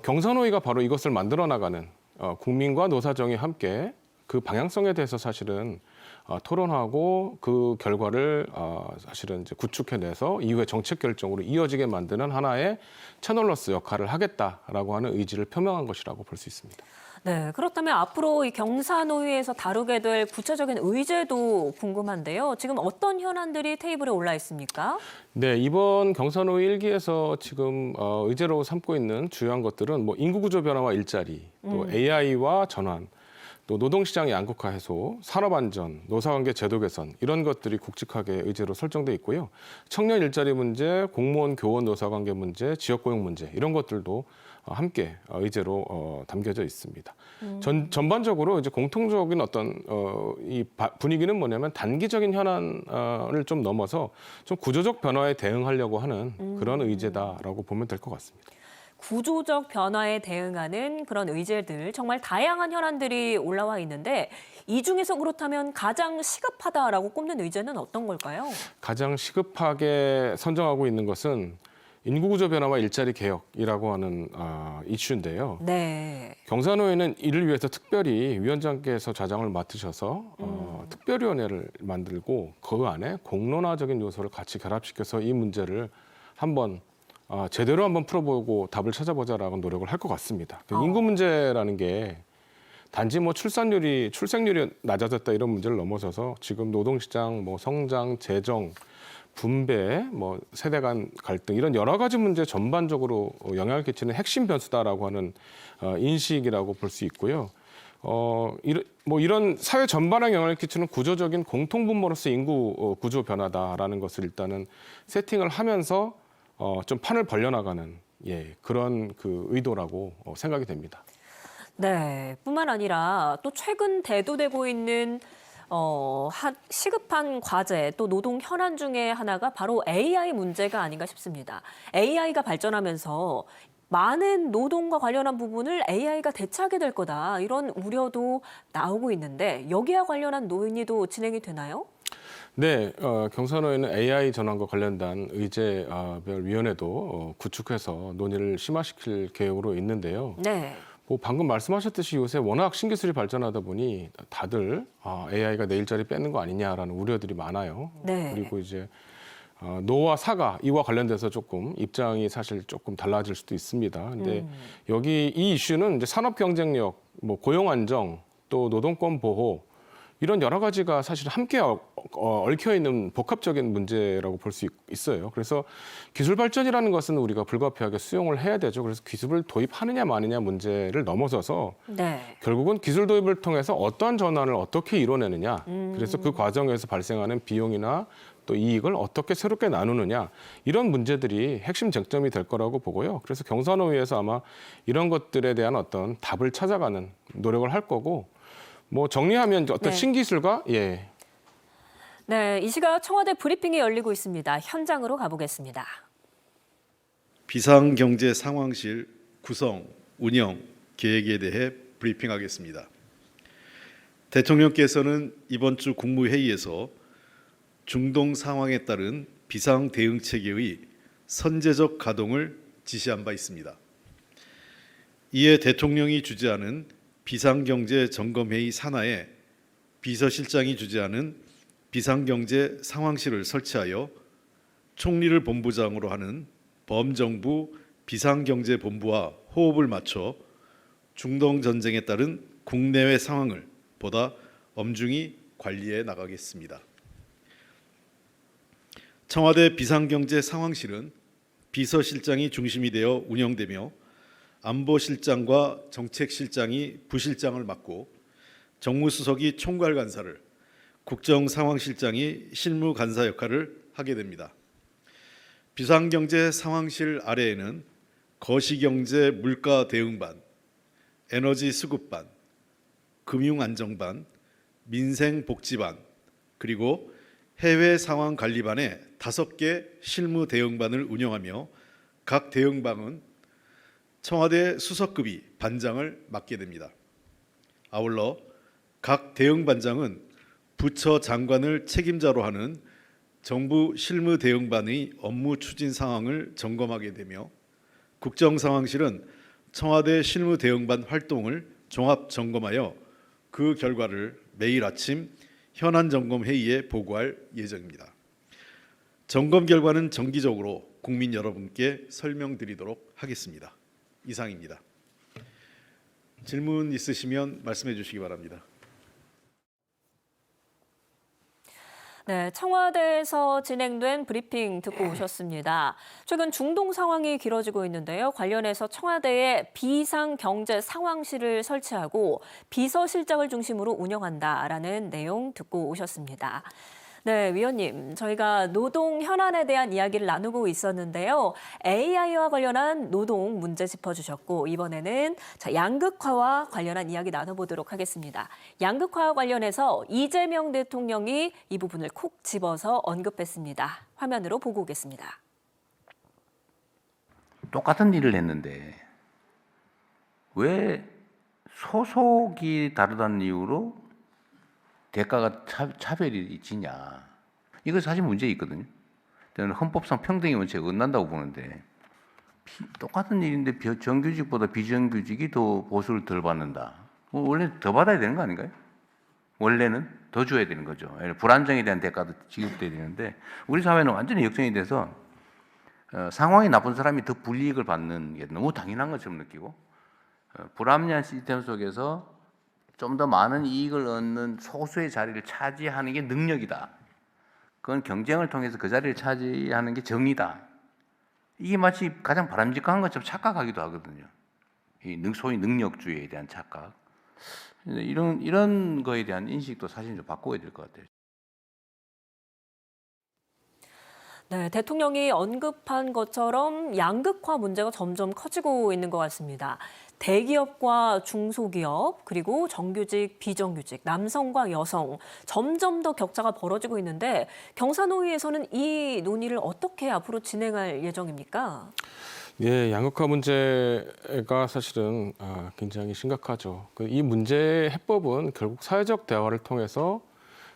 경사노위가 바로 이것을 만들어 나가는 국민과 노사정이 함께 그 방향성에 대해서 사실은 토론하고 그 결과를 사실은 이제 구축해내서 이후에 정책 결정으로 이어지게 만드는 하나의 채널로서 역할을 하겠다라고 하는 의지를 표명한 것이라고 볼 수 있습니다. 네, 그렇다면 앞으로 이 경사노위에서 다루게 될 구체적인 의제도 궁금한데요. 지금 어떤 현안들이 테이블에 올라 있습니까? 네, 이번 경사노위 1기에서 지금 의제로 삼고 있는 주요한 것들은 뭐 인구구조 변화와 일자리, 또 AI와 전환, 또 노동시장의 양극화 해소, 산업안전, 노사관계 제도 개선 이런 것들이 굵직하게 의제로 설정돼 있고요. 청년 일자리 문제, 공무원 교원 노사관계 문제, 지역고용 문제 이런 것들도 함께 의제로 담겨져 있습니다. 전반적으로 이제 공통적인 어떤 이 분위기는 뭐냐면 단기적인 현안을 좀 넘어서 좀 구조적 변화에 대응하려고 하는 그런 의제다라고 보면 될 것 같습니다. 구조적 변화에 대응하는 그런 의제들, 정말 다양한 현안들이 올라와 있는데 이 중에서 그렇다면 가장 시급하다라고 꼽는 의제는 어떤 걸까요? 가장 시급하게 선정하고 있는 것은 인구구조 변화와 일자리 개혁이라고 하는 이슈인데요. 네. 경사노위는 이를 위해서 특별히 위원장께서 좌장을 맡으셔서 특별위원회를 만들고 그 안에 공론화적인 요소를 같이 결합시켜서 이 문제를 한번 제대로 한번 풀어보고 답을 찾아보자라고 노력을 할 것 같습니다. 인구 문제라는 게 단지 뭐 출생률이 낮아졌다 이런 문제를 넘어서서 지금 노동시장, 뭐 성장, 재정, 분배, 뭐 세대 간 갈등 이런 여러 가지 문제 전반적으로 영향을 끼치는 핵심 변수다라고 하는 인식이라고 볼 수 있고요. 이런 사회 전반에 영향을 끼치는 구조적인 공통분모로서 인구 구조 변화다라는 것을 일단은 세팅을 하면서 좀 판을 벌려나가는 그런 그 의도라고 생각이 됩니다. 네, 뿐만 아니라 또 최근 대두되고 있는 시급한 과제 또 노동 현안 중에 하나가 바로 AI 문제가 아닌가 싶습니다. AI가 발전하면서 많은 노동과 관련한 부분을 AI가 대체하게 될 거다 이런 우려도 나오고 있는데 여기와 관련한 논의도 진행이 되나요? 네, 경사노위는 AI 전환과 관련된 의제별 위원회도 구축해서 논의를 심화시킬 계획으로 있는데요. 네. 방금 말씀하셨듯이 요새 워낙 신기술이 발전하다 보니 다들 AI가 내 일자리 뺏는 거 아니냐라는 우려들이 많아요. 네. 그리고 이제 노와 사가 이와 관련돼서 조금 입장이 사실 조금 달라질 수도 있습니다. 근데 여기 이 이슈는 이제 산업 경쟁력, 고용 안정, 또 노동권 보호 이런 여러 가지가 사실 함께 얽혀 있는 복합적인 문제라고 볼 수 있어요. 그래서 기술 발전이라는 것은 우리가 불가피하게 수용을 해야 되죠. 그래서 기술을 도입하느냐 마느냐 문제를 넘어서서 결국은 기술 도입을 통해서 어떠한 전환을 어떻게 이뤄내느냐. 그래서 그 과정에서 발생하는 비용이나 또 이익을 어떻게 새롭게 나누느냐 이런 문제들이 핵심 쟁점이 될 거라고 보고요. 그래서 경사노위에서 아마 이런 것들에 대한 어떤 답을 찾아가는 노력을 할 거고 정리하면 어떤 신기술과 네, 이 시각 청와대 브리핑이 열리고 있습니다. 현장으로 가보겠습니다. 비상경제 상황실 구성, 운영 계획에 대해 브리핑하겠습니다. 대통령께서는 이번 주 국무회의에서 중동 상황에 따른 비상대응체계의 선제적 가동을 지시한 바 있습니다. 이에 대통령이 주재하는 비상경제 점검회의 산하에 비서실장이 주재하는 비상경제 상황실을 설치하여 총리를 본부장으로 하는 범정부 비상경제본부와 호흡을 맞춰 중동 전쟁에 따른 국내외 상황을 보다 엄중히 관리해 나가겠습니다. 청와대 비상경제 상황실은 비서실장이 중심이 되어 운영되며 안보실장과 정책실장이 부실장을 맡고 정무수석이 총괄간사를, 국정상황실장이 실무간사 역할을 하게 됩니다. 비상경제 상황실 아래에는 거시경제 물가 대응반, 에너지 수급반, 금융안정반, 민생복지반, 그리고 해외 상황 관리반의 5개 실무 대응반을 운영하며 각 대응반은 청와대 수석급이 반장을 맡게 됩니다. 아울러 각 대응반장은 부처 장관을 책임자로 하는 정부 실무대응반의 업무 추진 상황을 점검하게 되며 국정상황실은 청와대 실무대응반 활동을 종합 점검하여 그 결과를 매일 아침 현안점검회의에 보고할 예정입니다. 점검 결과는 정기적으로 국민 여러분께 설명드리도록 하겠습니다. 이상입니다. 질문 있으시면 말씀해 주시기 바랍니다. 네, 청와대에서 진행된 브리핑 듣고 오셨습니다. 최근 중동 상황이 길어지고 있는데요. 관련해서 청와대에 비상경제상황실을 설치하고 비서실장을 중심으로 운영한다라는 내용 듣고 오셨습니다. 네, 위원님, 저희가 노동 현안에 대한 이야기를 나누고 있었는데요. AI와 관련한 노동 문제 짚어주셨고 이번에는 양극화와 관련한 이야기 나눠보도록 하겠습니다. 양극화와 관련해서 이재명 대통령이 이 부분을 콕 집어서 언급했습니다. 화면으로 보고 오겠습니다. 똑같은 일을 했는데 왜 소속이 다르다는 이유로 대가가 차별이 지냐. 이거 사실 문제 있거든요. 저는 헌법상 평등의 원칙에 어긋난다고 보는데 똑같은 일인데 정규직보다 비정규직이 더 보수를 덜 받는다. 원래 더 받아야 되는 거 아닌가요? 원래는 더 줘야 되는 거죠. 불안정에 대한 대가도 지급돼야 되는데 우리 사회는 완전히 역전이 돼서 상황이 나쁜 사람이 더 불이익을 받는 게 너무 당연한 것처럼 느끼고 불합리한 시스템 속에서 좀 더 많은 이익을 얻는 소수의 자리를 차지하는 게 능력이다. 그건 경쟁을 통해서 그 자리를 차지하는 게 정의다. 이게 마치 가장 바람직한 것처럼 착각하기도 하거든요. 이 소위 능력주의에 대한 착각. 이런 거에 대한 인식도 사실 좀 바꿔야 될 것 같아요. 네, 대통령이 언급한 것처럼 양극화 문제가 점점 커지고 있는 것 같습니다. 대기업과 중소기업, 그리고 정규직, 비정규직, 남성과 여성, 점점 더 격차가 벌어지고 있는데 경사노위에서는 이 논의를 어떻게 앞으로 진행할 예정입니까? 예, 양극화 문제가 사실은 굉장히 심각하죠. 이 문제의 해법은 결국 사회적 대화를 통해서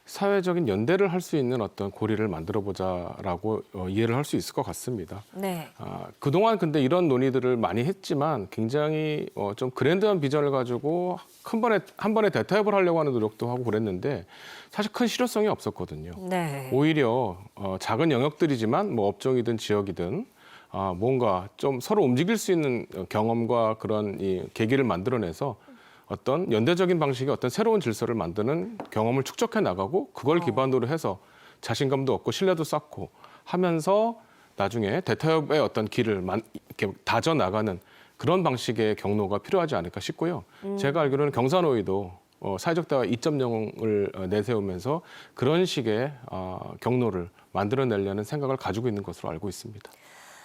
사회적인 연대를 할 수 있는 어떤 고리를 만들어 보자라고 이해를 할 수 있을 것 같습니다. 네. 그동안 근데 이런 논의들을 많이 했지만 굉장히 좀 그랜드한 비전을 가지고 한 번에 대타협을 하려고 하는 노력도 하고 그랬는데 사실 큰 실효성이 없었거든요. 네. 오히려 작은 영역들이지만 뭐 업종이든 지역이든 뭔가 좀 서로 움직일 수 있는 경험과 그런 이 계기를 만들어내서 어떤 연대적인 방식의 어떤 새로운 질서를 만드는 경험을 축적해 나가고 그걸 기반으로 해서 자신감도 얻고 신뢰도 쌓고 하면서 나중에 대타협의 어떤 길을 이렇게 다져 나가는 그런 방식의 경로가 필요하지 않을까 싶고요. 제가 알기로는 경사노위도 사회적 대화 2.0을 내세우면서 그런 식의 경로를 만들어내려는 생각을 가지고 있는 것으로 알고 있습니다.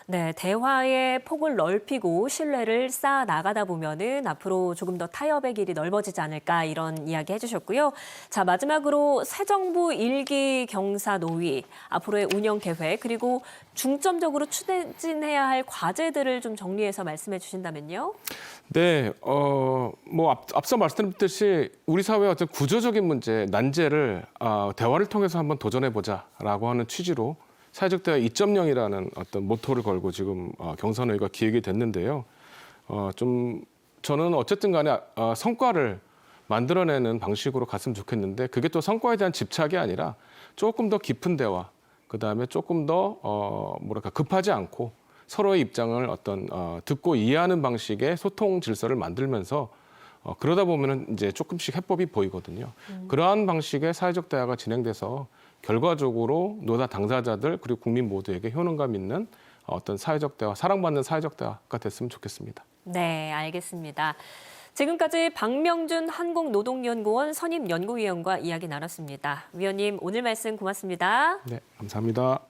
네, 대화의 폭을 넓히고 신뢰를 쌓아 나가다 보면은 앞으로 조금 더 타협의 길이 넓어지지 않을까 이런 이야기 해주셨고요. 자, 마지막으로 새 정부 1기 경사노위 앞으로의 운영 계획 그리고 중점적으로 추진해야 할 과제들을 좀 정리해서 말씀해 주신다면요. 네, 뭐 앞서 말씀드렸듯이 우리 사회의 어떤 구조적인 문제, 난제를 대화를 통해서 한번 도전해 보자라고 하는 취지로 사회적 대화 2.0이라는 어떤 모토를 걸고 지금 경사노위가 기획이 됐는데요. 좀 저는 어쨌든 간에 성과를 만들어내는 방식으로 갔으면 좋겠는데 그게 또 성과에 대한 집착이 아니라 조금 더 깊은 대화, 그다음에 조금 더 뭐랄까 급하지 않고 서로의 입장을 어떤 듣고 이해하는 방식의 소통 질서를 만들면서 그러다 보면은 이제 조금씩 해법이 보이거든요. 그러한 방식의 사회적 대화가 진행돼서 결과적으로 노사 당사자들 그리고 국민 모두에게 효능감 있는 어떤 사회적 대화, 사랑받는 사회적 대화가 됐으면 좋겠습니다. 네, 알겠습니다. 지금까지 박명준 한국노동연구원 선임연구위원과 이야기 나눴습니다. 위원님, 오늘 말씀 고맙습니다. 네, 감사합니다.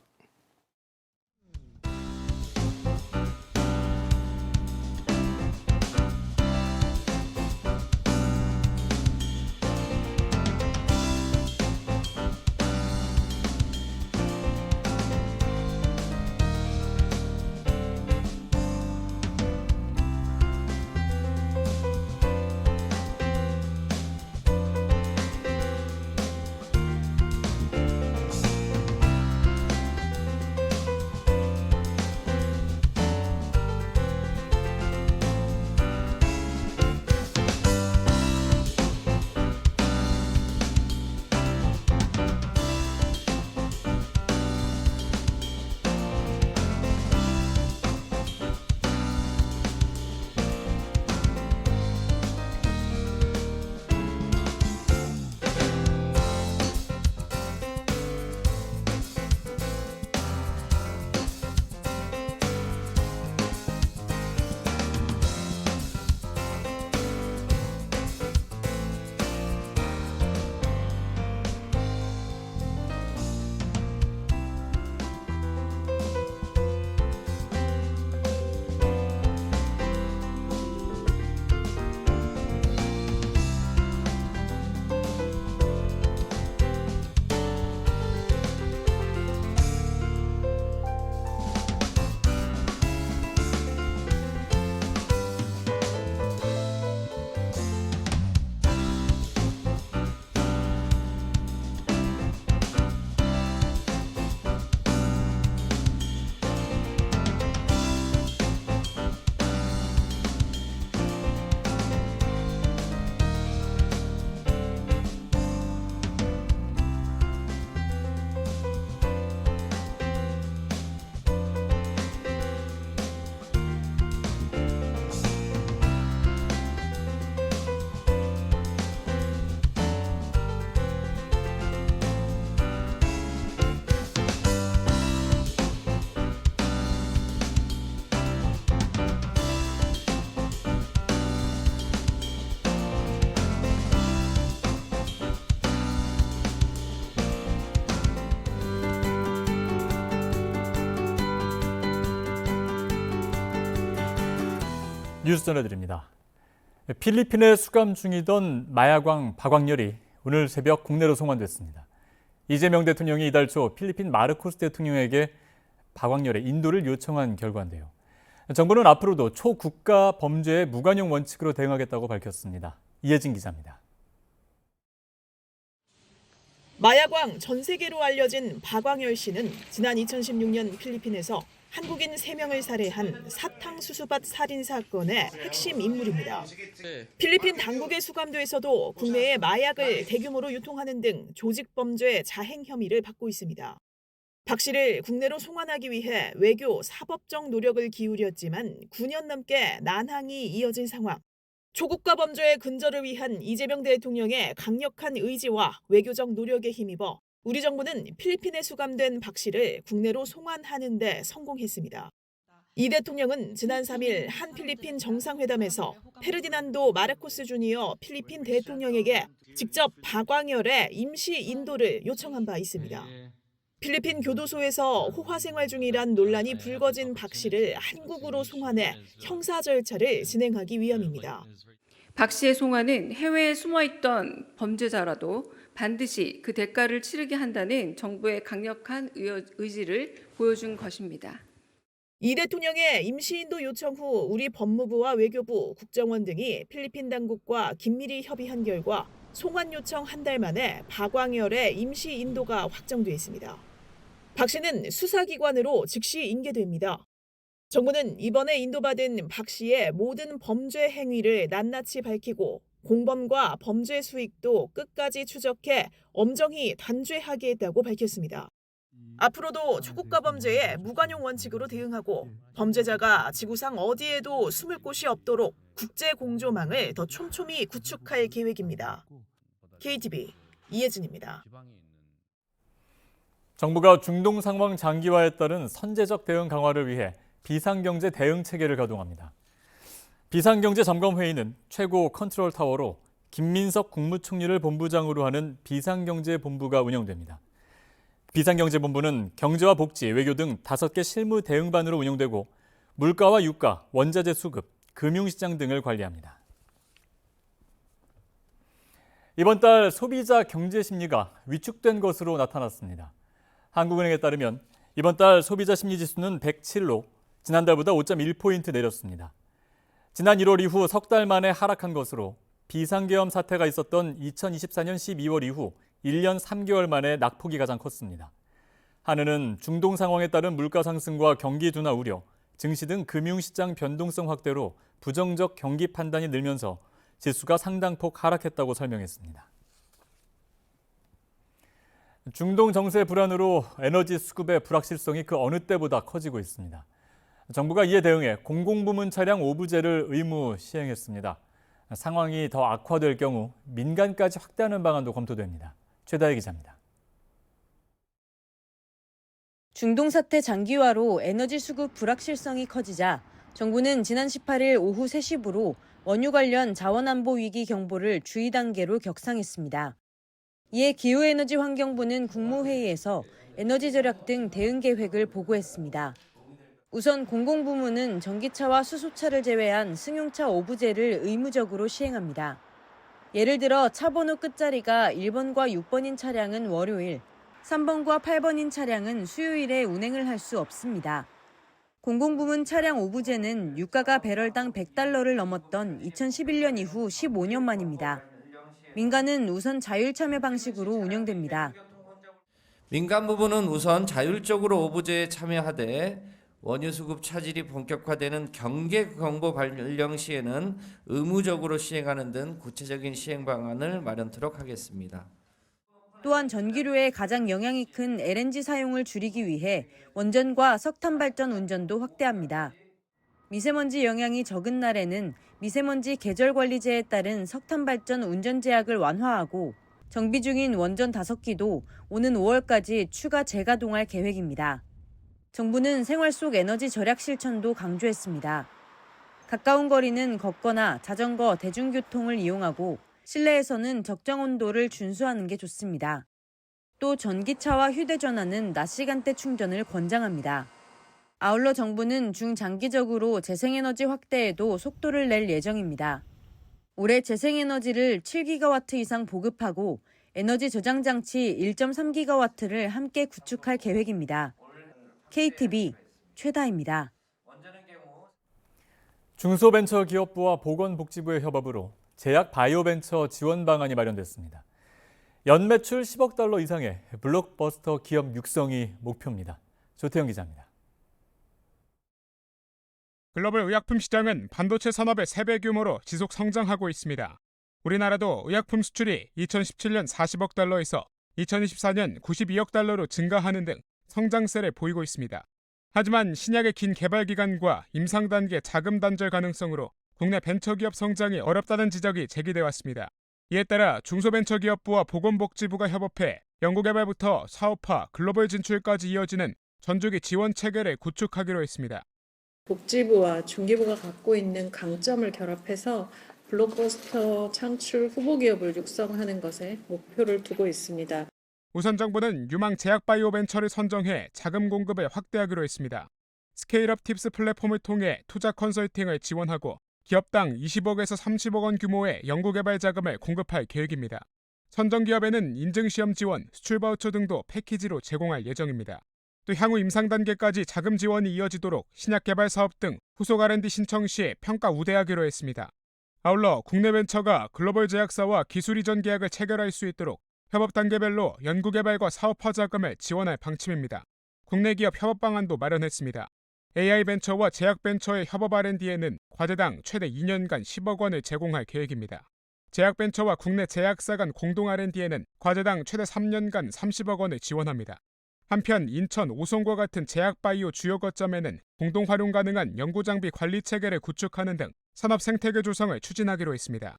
뉴스 전해드립니다. 필리핀에 수감 중이던 마약왕 박광렬이 오늘 새벽 국내로 송환됐습니다. 이재명 대통령이 이달 초 필리핀 마르코스 대통령에게 박광렬의 인도를 요청한 결과인데요. 정부는 앞으로도 초국가 범죄의 무관용 원칙으로 대응하겠다고 밝혔습니다. 이혜진 기자입니다. 마약왕 전 세계로 알려진 박광렬 씨는 지난 2016년 필리핀에서 한국인 3명을 살해한 사탕수수밭 살인 사건의 핵심 인물입니다. 필리핀 당국의 수감도에서도 국내에 마약을 대규모로 유통하는 등 조직범죄 자행 혐의를 받고 있습니다. 박 씨를 국내로 송환하기 위해 외교, 사법적 노력을 기울였지만 9년 넘게 난항이 이어진 상황. 초국가 범죄의 근절을 위한 이재명 대통령의 강력한 의지와 외교적 노력에 힘입어 우리 정부는 필리핀에 수감된 박 씨를 국내로 송환하는 데 성공했습니다. 이 대통령은 지난 3일 한 필리핀 정상회담에서 페르디난도 마르코스 주니어 필리핀 대통령에게 직접 박광렬의 임시 인도를 요청한 바 있습니다. 필리핀 교도소에서 호화 생활 중이란 논란이 불거진 박 씨를 한국으로 송환해 형사 절차를 진행하기 위함입니다. 박 씨의 송환은 해외에 숨어있던 범죄자라도 반드시 그 대가를 치르게 한다는 정부의 강력한 의지를 보여준 것입니다. 이 대통령의 임시인도 요청 후 우리 법무부와 외교부, 국정원 등이 필리핀 당국과 긴밀히 협의한 결과 송환 요청 한 달 만에 박광렬의 임시인도가 확정돼 있습니다. 박 씨는 수사기관으로 즉시 인계됩니다. 정부는 이번에 인도받은 박 씨의 모든 범죄 행위를 낱낱이 밝히고 공범과 범죄 수익도 끝까지 추적해 엄정히 단죄하겠다고 밝혔습니다. 앞으로도 초국가 범죄에 무관용 원칙으로 대응하고 범죄자가 지구상 어디에도 숨을 곳이 없도록 국제 공조망을 더 촘촘히 구축할 계획입니다. KTV 이혜진입니다. 정부가 중동 상황 장기화에 따른 선제적 대응 강화를 위해 비상경제 대응 체계를 가동합니다. 비상경제점검회의는 최고 컨트롤 타워로 김민석 국무총리를 본부장으로 하는 비상경제본부가 운영됩니다. 비상경제본부는 경제와 복지, 외교 등 5개 실무 대응반으로 운영되고 물가와 유가, 원자재 수급, 금융시장 등을 관리합니다. 이번 달 소비자 경제 심리가 위축된 것으로 나타났습니다. 한국은행에 따르면 이번 달 소비자 심리지수는 107로 지난달보다 5.1포인트 내렸습니다. 지난 1월 이후 석 달 만에 하락한 것으로 비상계엄 사태가 있었던 2024년 12월 이후 1년 3개월 만에 낙폭이 가장 컸습니다. 한은은 중동 상황에 따른 물가 상승과 경기 둔화 우려, 증시 등 금융시장 변동성 확대로 부정적 경기 판단이 늘면서 지수가 상당폭 하락했다고 설명했습니다. 중동 정세 불안으로 에너지 수급의 불확실성이 그 어느 때보다 커지고 있습니다. 정부가 이에 대응해 공공부문 차량 오부제를 의무 시행했습니다. 상황이 더 악화될 경우 민간까지 확대하는 방안도 검토됩니다. 최다혜 기자입니다. 중동 사태 장기화로 에너지 수급 불확실성이 커지자 정부는 지난 18일 오후 3시부로 원유 관련 자원안보 위기 경보를 주의 단계로 격상했습니다. 이에 기후에너지환경부는 국무회의에서 에너지 절약 등 대응 계획을 보고했습니다. 우선 공공부문은 전기차와 수소차를 제외한 승용차 오부제를 의무적으로 시행합니다. 예를 들어 차 번호 끝자리가 1번과 6번인 차량은 월요일, 3번과 8번인 차량은 수요일에 운행을 할 수 없습니다. 공공부문 차량 오부제는 유가가 배럴당 $100를 넘었던 2011년 이후 15년 만입니다. 민간은 우선 자율 참여 방식으로 운영됩니다. 민간 부분은 우선 자율적으로 오부제에 참여하되 원유 수급 차질이 본격화되는 경계 경보 발령 시에는 의무적으로 시행하는 등 구체적인 시행 방안을 마련토록 하겠습니다. 또한 전기료에 가장 영향이 큰 LNG 사용을 줄이기 위해 원전과 석탄 발전 운전도 확대합니다. 미세먼지 영향이 적은 날에는 미세먼지 계절 관리제에 따른 석탄 발전 운전 제약을 완화하고 정비 중인 원전 5기도 오는 5월까지 추가 재가동할 계획입니다. 정부는 생활 속 에너지 절약 실천도 강조했습니다. 가까운 거리는 걷거나 자전거, 대중교통을 이용하고 실내에서는 적정 온도를 준수하는 게 좋습니다. 또 전기차와 휴대전화는 낮 시간대 충전을 권장합니다. 아울러 정부는 중장기적으로 재생에너지 확대에도 속도를 낼 예정입니다. 올해 재생에너지를 7기가와트 이상 보급하고 에너지 저장 장치 1.3기가와트를 함께 구축할 계획입니다. KTV 최다입니다. 중소벤처기업부와 보건복지부의 협업으로 제약 바이오벤처 지원 방안이 마련됐습니다. 연매출 10억 달러 이상의 블록버스터 기업 육성이 목표입니다. 조태영 기자입니다. 글로벌 의약품 시장은 반도체 산업의 3배 규모로 지속 성장하고 있습니다. 우리나라도 의약품 수출이 2017년 40억 달러에서 2024년 92억 달러로 증가하는 등 성장세를 보이고 있습니다. 하지만 신약의 긴 개발 기간과 임상 단계 자금 단절 가능성으로 국내 벤처기업 성장이 어렵다는 지적이 제기돼 왔습니다. 이에 따라 중소벤처기업부와 보건복지부가 협업해 연구개발부터 사업화, 글로벌 진출까지 이어지는 전주기 지원 체계를 구축하기로 했습니다. 복지부와 중기부가 갖고 있는 강점을 결합해서 블록버스터 창출 후보기업을 육성하는 것에 목표를 두고 있습니다. 우선 정부는 유망 제약바이오벤처를 선정해 자금 공급을 확대하기로 했습니다. 스케일업 팁스 플랫폼을 통해 투자 컨설팅을 지원하고 기업당 20억에서 30억 원 규모의 연구개발 자금을 공급할 계획입니다. 선정 기업에는 인증시험 지원, 수출 바우처 등도 패키지로 제공할 예정입니다. 또 향후 임상 단계까지 자금 지원이 이어지도록 신약 개발 사업 등 후속 R&D 신청 시 평가 우대하기로 했습니다. 아울러 국내 벤처가 글로벌 제약사와 기술 이전 계약을 체결할 수 있도록 협업 단계별로 연구개발과 사업화 자금을 지원할 방침입니다. 국내 기업 협업 방안도 마련했습니다. AI 벤처와 제약 벤처의 협업 R&D에는 과제당 최대 2년간 10억 원을 제공할 계획입니다. 제약 벤처와 국내 제약사 간 공동 R&D에는 과제당 최대 3년간 30억 원을 지원합니다. 한편 인천 오송과 같은 제약바이오 주요 거점에는 공동 활용 가능한 연구장비 관리 체계를 구축하는 등 산업 생태계 조성을 추진하기로 했습니다.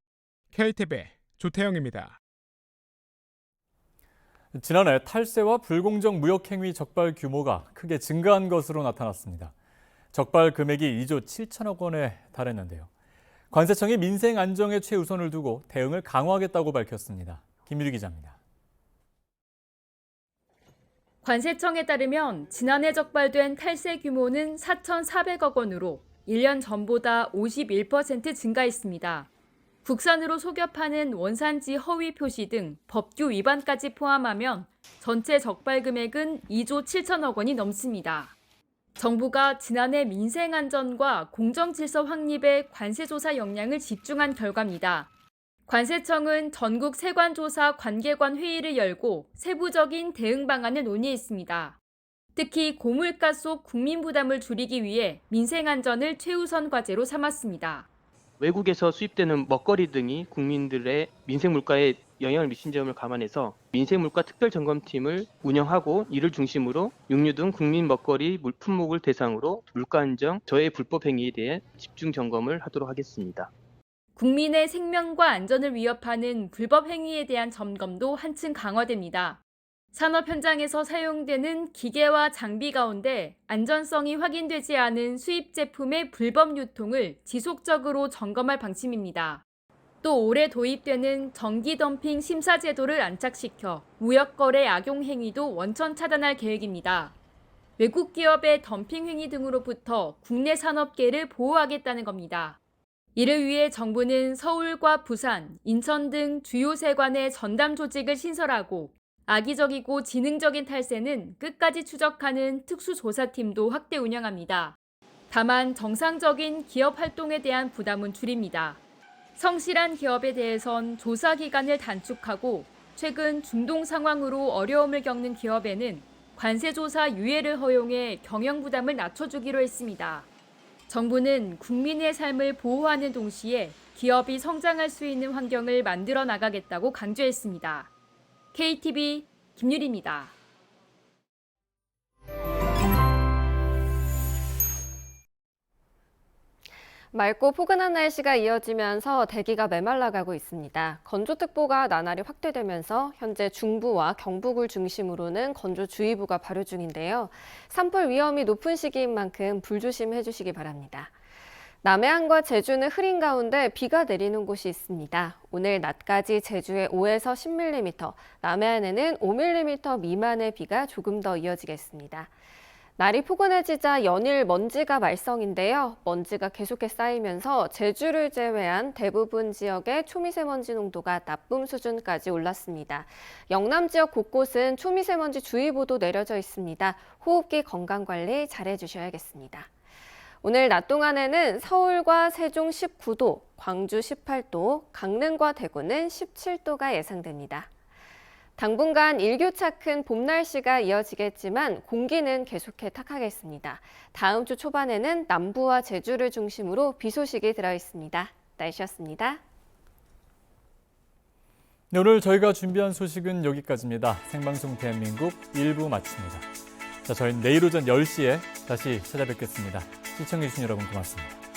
KTV 조태영입니다. 지난해 탈세와 불공정 무역 행위 적발 규모가 크게 증가한 것으로 나타났습니다. 적발 금액이 2조 7천억 원에 달했는데요. 관세청이 민생 안정에 최우선을 두고 대응을 강화하겠다고 밝혔습니다. 김유리 기자입니다. 관세청에 따르면 지난해 적발된 탈세 규모는 4,400억 원으로 1년 전보다 51% 증가했습니다. 국산으로 속여 파는 원산지 허위 표시 등 법규 위반까지 포함하면 전체 적발 금액은 2조 7천억 원이 넘습니다. 정부가 지난해 민생 안전과 공정 질서 확립에 관세 조사 역량을 집중한 결과입니다. 관세청은 전국 세관조사 관계관 회의를 열고 세부적인 대응 방안을 논의했습니다. 특히 고물가 속 국민 부담을 줄이기 위해 민생 안전을 최우선 과제로 삼았습니다. 외국에서 수입되는 먹거리 등이 국민들의 민생 물가에 영향을 미친 점을 감안해서 민생 물가 특별점검팀을 운영하고 이를 중심으로 육류 등 국민 먹거리 물품목을 대상으로 물가 안정, 저해 불법 행위에 대해 집중 점검을 하도록 하겠습니다. 국민의 생명과 안전을 위협하는 불법 행위에 대한 점검도 한층 강화됩니다. 산업 현장에서 사용되는 기계와 장비 가운데 안전성이 확인되지 않은 수입 제품의 불법 유통을 지속적으로 점검할 방침입니다. 또 올해 도입되는 정기 덤핑 심사 제도를 안착시켜 무역거래 악용 행위도 원천 차단할 계획입니다. 외국 기업의 덤핑 행위 등으로부터 국내 산업계를 보호하겠다는 겁니다. 이를 위해 정부는 서울과 부산, 인천 등 주요 세관에 전담 조직을 신설하고 악의적이고 지능적인 탈세는 끝까지 추적하는 특수조사팀도 확대 운영합니다. 다만 정상적인 기업 활동에 대한 부담은 줄입니다. 성실한 기업에 대해선 조사 기간을 단축하고 최근 중동 상황으로 어려움을 겪는 기업에는 관세조사 유예를 허용해 경영 부담을 낮춰주기로 했습니다. 정부는 국민의 삶을 보호하는 동시에 기업이 성장할 수 있는 환경을 만들어 나가겠다고 강조했습니다. KTV 김유리입니다. 맑고 포근한 날씨가 이어지면서 대기가 메말라가고 있습니다. 건조특보가 나날이 확대되면서 현재 중부와 경북을 중심으로는 건조주의보가 발효 중인데요. 산불 위험이 높은 시기인 만큼 불조심해 주시기 바랍니다. 남해안과 제주는 흐린 가운데 비가 내리는 곳이 있습니다. 오늘 낮까지 제주에 5에서 10mm, 남해안에는 5mm 미만의 비가 조금 더 이어지겠습니다. 날이 포근해지자 연일 먼지가 말썽인데요. 먼지가 계속해 쌓이면서 제주를 제외한 대부분 지역의 초미세먼지 농도가 나쁨 수준까지 올랐습니다. 영남 지역 곳곳은 초미세먼지 주의보도 내려져 있습니다. 호흡기 건강관리 잘해주셔야겠습니다. 오늘 낮 동안에는 서울과 세종 19도, 광주 18도, 강릉과 대구는 17도가 예상됩니다. 당분간 일교차 큰 봄 날씨가 이어지겠지만 공기는 계속해 탁하겠습니다. 다음 주 초반에는 남부와 제주를 중심으로 비 소식이 들어 있습니다. 날씨였습니다. 네, 오늘 저희가 준비한 소식은 여기까지입니다. 생방송 대한민국 1부 마칩니다. 자, 저희는 내일 오전 10시에 다시 찾아뵙겠습니다. 시청해주신 여러분 고맙습니다.